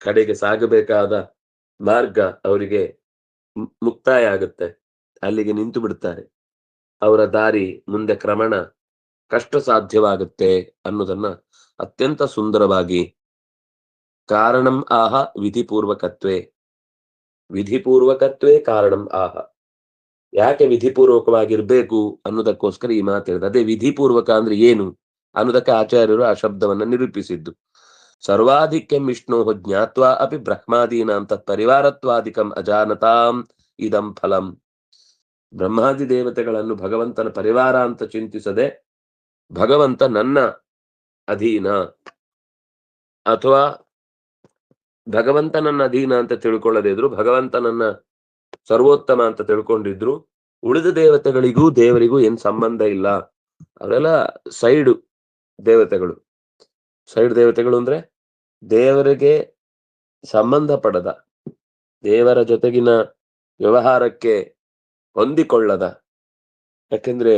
ಕಡೆಗೆ ಸಾಗಬೇಕಾದ ಮಾರ್ಗ ಅವರಿಗೆ ಮುಕ್ತಾಯ ಆಗುತ್ತೆ, ಅಲ್ಲಿಗೆ ನಿಂತು ಬಿಡ್ತಾರೆ. ಅವರ ದಾರಿ ಮುಂದೆ ಕ್ರಮಣ ಕಷ್ಟ ಸಾಧ್ಯವಾಗುತ್ತೆ ಅನ್ನೋದನ್ನ ಅತ್ಯಂತ ಸುಂದರವಾಗಿ ಕಾರಣಂ ಆಹ ವಿಧಿಪೂರ್ವಕತ್ವೇ, ವಿಧಿಪೂರ್ವಕತ್ವೇ ಕಾರಣಂ ಆಹ. ಯಾಕೆ ವಿಧಿಪೂರ್ವಕವಾಗಿರ್ಬೇಕು ಅನ್ನೋದಕ್ಕೋಸ್ಕರ ಈ ಮಾತು ಹೇಳಿದೆ. ಅದೇ ವಿಧಿಪೂರ್ವಕ ಅಂದ್ರೆ ಏನು ಅನ್ನೋದಕ್ಕೆ ಆಚಾರ್ಯರು ಆ ಶಬ್ದವನ್ನ ನಿರೂಪಿಸಿದ್ದು. ಸರ್ವಾಧಿಕ್ಯಂ ವಿಷ್ಣೋ ಜ್ಞಾತ್ವಾ ಅಪಿ ಬ್ರಹ್ಮಾದೀನಾಂ ತತ್ ಪರಿವಾರತ್ವಾದಿಕಂ ಅಜಾನತಾಂ ಇದಂ ಫಲಂ. ಬ್ರಹ್ಮಾದಿ ದೇವತೆಗಳನ್ನು ಭಗವಂತನ ಪರಿವಾರ ಅಂತ ಚಿಂತಿಸದೆ ಭಗವಂತ ನನ್ನ ಅಧೀನ ಅಥವಾ ಭಗವಂತನನ್ನ ಅಧೀನ ಅಂತ ತಿಳ್ಕೊಳ್ಳದೇ ಇದ್ರು, ಭಗವಂತನನ್ನ ಸರ್ವೋತ್ತಮ ಅಂತ ತಿಳ್ಕೊಂಡಿದ್ರು, ಉಳಿದ ದೇವತೆಗಳಿಗೂ ದೇವರಿಗೂ ಏನ್ ಸಂಬಂಧ ಇಲ್ಲ, ಅವರೆಲ್ಲ ಸೈಡ್ ದೇವತೆಗಳು. ಸೈಡ್ ದೇವತೆಗಳು ಅಂದ್ರೆ ದೇವರಿಗೆ ಸಂಬಂಧ ಪಡದ, ದೇವರ ಜೊತೆಗಿನ ವ್ಯವಹಾರಕ್ಕೆ ಹೊಂದಿಕೊಳ್ಳದ. ಯಾಕೆಂದ್ರೆ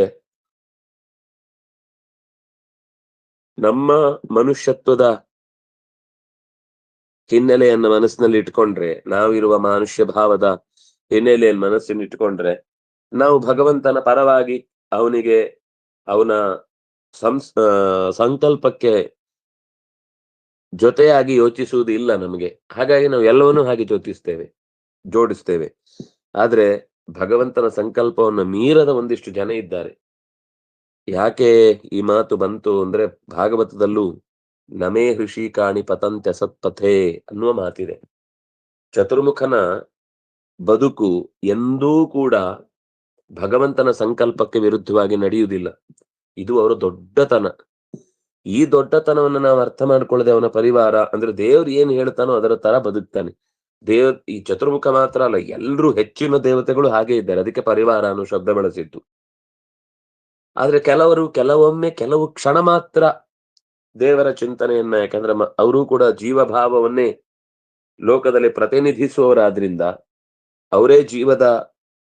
ನಮ್ಮ ಮನುಷ್ಯತ್ವದ ಹಿನ್ನೆಲೆಯನ್ನು ಮನಸ್ಸಿನಲ್ಲಿ ಇಟ್ಕೊಂಡ್ರೆ, ನಾವಿರುವ ಮನುಷ್ಯ ಭಾವದ ಹಿನ್ನೆಲೆಯನ್ನು ಮನಸ್ಸಿನ ಇಟ್ಕೊಂಡ್ರೆ ನಾವು ಭಗವಂತನ ಪರವಾಗಿ ಅವನಿಗೆ ಅವನ ಸಂಕಲ್ಪಕ್ಕೆ ಜೊತೆಯಾಗಿ ಯೋಚಿಸುವುದು ಇಲ್ಲ ನಮಗೆ. ಹಾಗಾಗಿ ನಾವು ಎಲ್ಲವನ್ನೂ ಹಾಗೆ ಜೋಡಿಸ್ತೇವೆ. ಆದ್ರೆ ಭಗವಂತನ ಸಂಕಲ್ಪವನ್ನು ಮೀರದ ಒಂದಿಷ್ಟು ಜನ ಇದ್ದಾರೆ. ಯಾಕೆ ಈ ಮಾತು ಬಂತು ಅಂದ್ರೆ ಭಾಗವತದಲ್ಲೂ ನಮೇ ಹೃಷಿಕಾಣಿ ಪತಂತ್ಯ ಸತ್ಪಥೇ ಅನ್ನುವ ಮಾತಿದೆ. ಚತುರ್ಮುಖನ ಬದುಕು ಎಂದೂ ಕೂಡ ಭಗವಂತನ ಸಂಕಲ್ಪಕ್ಕೆ ವಿರುದ್ಧವಾಗಿ ನಡೆಯುವುದಿಲ್ಲ. ಇದು ಅವರ ದೊಡ್ಡತನ. ಈ ದೊಡ್ಡತನವನ್ನು ನಾವು ಅರ್ಥ ಮಾಡ್ಕೊಳ್ಳದೆ ಅವನ ಪರಿವಾರ ಅಂದ್ರೆ ದೇವ್ರು ಏನ್ ಹೇಳ್ತಾನೋ ಅದರ ತರ ಬದುಕ್ತಾನೆ. ಈ ಚತುರ್ಮುಖ ಮಾತ್ರ ಅಲ್ಲ, ಎಲ್ರೂ ಹೆಚ್ಚಿನ ದೇವತೆಗಳು ಹಾಗೆ ಇದ್ದಾರೆ. ಅದಕ್ಕೆ ಪರಿವಾರ ಅನ್ನೋ ಶಬ್ದ ಬಳಸಿದ್ದು. ಆದ್ರೆ ಕೆಲವೊಮ್ಮೆ ಕೆಲವು ಕ್ಷಣ ಮಾತ್ರ ದೇವರ ಚಿಂತನೆಯನ್ನ, ಯಾಕಂದ್ರೆ ಅವರು ಕೂಡ ಜೀವಭಾವವನ್ನೇ ಲೋಕದಲ್ಲಿ ಪ್ರತಿನಿಧಿಸುವವರಾದ್ರಿಂದ ಅವರೇ ಜೀವದ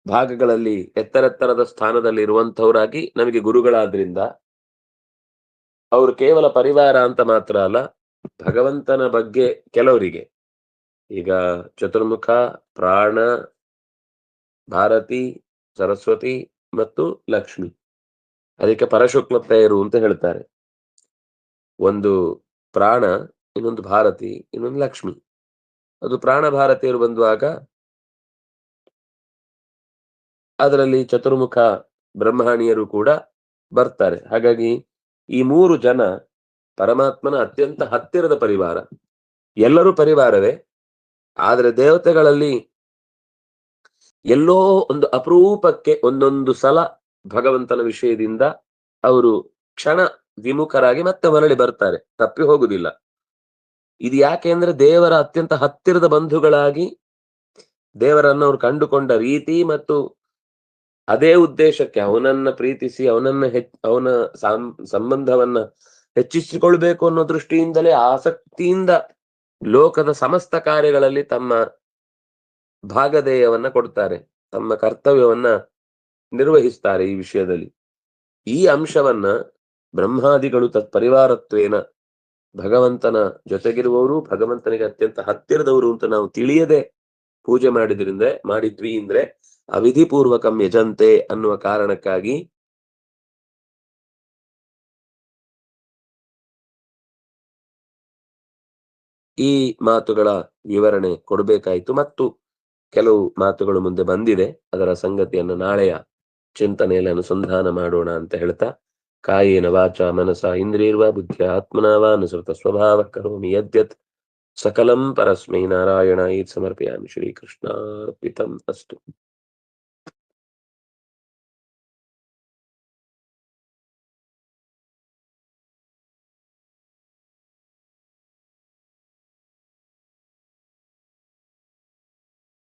ಭಾಗಗಳಲ್ಲಿ ಎತ್ತರೆತ್ತರದ ಸ್ಥಾನದಲ್ಲಿ ಇರುವಂತವರಾಗಿ ನಮಗೆ ಗುರುಗಳಾದ್ರಿಂದ ಅವರು ಕೇವಲ ಪರಿವಾರ ಅಂತ ಮಾತ್ರ ಅಲ್ಲ, ಭಗವಂತನ ಬಗ್ಗೆ ಕೆಲವರಿಗೆ ಈಗ ಚತುರ್ಮುಖ, ಪ್ರಾಣ, ಭಾರತಿ, ಸರಸ್ವತಿ ಮತ್ತು ಲಕ್ಷ್ಮಿ, ಅದಕ್ಕೆ ಪರಶುಕ್ಲಪ್ರಾಯರು ಅಂತ ಹೇಳ್ತಾರೆ. ಒಂದು ಪ್ರಾಣ, ಇನ್ನೊಂದು ಭಾರತಿ, ಇನ್ನೊಂದು ಲಕ್ಷ್ಮಿ. ಅದು ಪ್ರಾಣ ಭಾರತೀಯರು ಬಂದುವಾಗ ಅದರಲ್ಲಿ ಚತುರ್ಮುಖ ಬ್ರಹ್ಮಾಣಿಯರು ಕೂಡ ಬರ್ತಾರೆ. ಹಾಗಾಗಿ ಈ 3 ಜನ ಪರಮಾತ್ಮನ ಅತ್ಯಂತ ಹತ್ತಿರದ ಪರಿವಾರ. ಎಲ್ಲರೂ ಪರಿವಾರವೇ, ಆದರೆ ದೇವತೆಗಳಲ್ಲಿ ಎಲ್ಲೋ ಒಂದು ಅಪರೂಪಕ್ಕೆ ಒಂದೊಂದು ಸಲ ಭಗವಂತನ ವಿಷಯದಿಂದ ಅವರು ಕ್ಷಣ ವಿಮುಖರಾಗಿ ಮತ್ತೆ ಮರಳಿ ಬರ್ತಾರೆ, ತಪ್ಪಿ ಹೋಗುದಿಲ್ಲ. ಇದು ಯಾಕೆ ಅಂದ್ರೆ ದೇವರ ಅತ್ಯಂತ ಹತ್ತಿರದ ಬಂಧುಗಳಾಗಿ ದೇವರನ್ನು ಅವರು ಕಂಡುಕೊಂಡ ರೀತಿ ಮತ್ತು ಅದೇ ಉದ್ದೇಶಕ್ಕೆ ಅವನನ್ನ ಪ್ರೀತಿಸಿ ಅವನ ಸಂಬಂಧವನ್ನ ಹೆಚ್ಚಿಸಿಕೊಳ್ಬೇಕು ಅನ್ನೋ ದೃಷ್ಟಿಯಿಂದಲೇ ಆಸಕ್ತಿಯಿಂದ ಲೋಕದ ಸಮಸ್ತ ಕಾರ್ಯಗಳಲ್ಲಿ ತಮ್ಮ ಭಾಗಧೇಯವನ್ನ ಕೊಡ್ತಾರೆ, ತಮ್ಮ ಕರ್ತವ್ಯವನ್ನ ನಿರ್ವಹಿಸ್ತಾರೆ. ಈ ವಿಷಯದಲ್ಲಿ ಈ ಅಂಶವನ್ನ ಬ್ರಹ್ಮಾದಿಗಳು ತತ್ಪರಿವಾರತ್ವೇನ ಭಗವಂತನ ಜೊತೆಗಿರುವವರು, ಭಗವಂತನಿಗೆ ಅತ್ಯಂತ ಹತ್ತಿರದವರು ಅಂತ ನಾವು ತಿಳಿಯದೆ ಪೂಜೆ ಮಾಡಿದ್ವಿ ಅಂದ್ರೆ ಅವಿಧಿಪೂರ್ವಕಂ ಯಜಂತೆ ಅನ್ನುವ ಕಾರಣಕ್ಕಾಗಿ ಈ ಮಾತುಗಳ ವಿವರಣೆ ಕೊಡಬೇಕಾಯಿತು. ಮತ್ತು ಕೆಲವು ಮಾತುಗಳು ಮುಂದೆ ಬಂದಿದೆ, ಅದರ ಸಂಗತಿಯನ್ನು ನಾಳೆಯ ಚಿಂತನೆಯಲ್ಲಿ ಅನುಸಂಧಾನ ಮಾಡೋಣ ಅಂತ ಹೇಳ್ತಾ, ಕಾಯೇನ ವಾಚ ಮನಸ ಇಂದ್ರಿಯರ್ವ ಬುದ್ಧಿಯ ಆತ್ಮನಾವ ಅನುಸೃತ ಸ್ವಭಾವ ಕರೋಮಿ ಯದ್ಯತ್ ಸಕಲಂ ಪರಸ್ಮೈ ನಾರಾಯಣ ಸಮರ್ಪಯಾಮಿ. ಶ್ರೀಕೃಷ್ಣಾರ್ಪಿತಂ ಅಸ್ತು.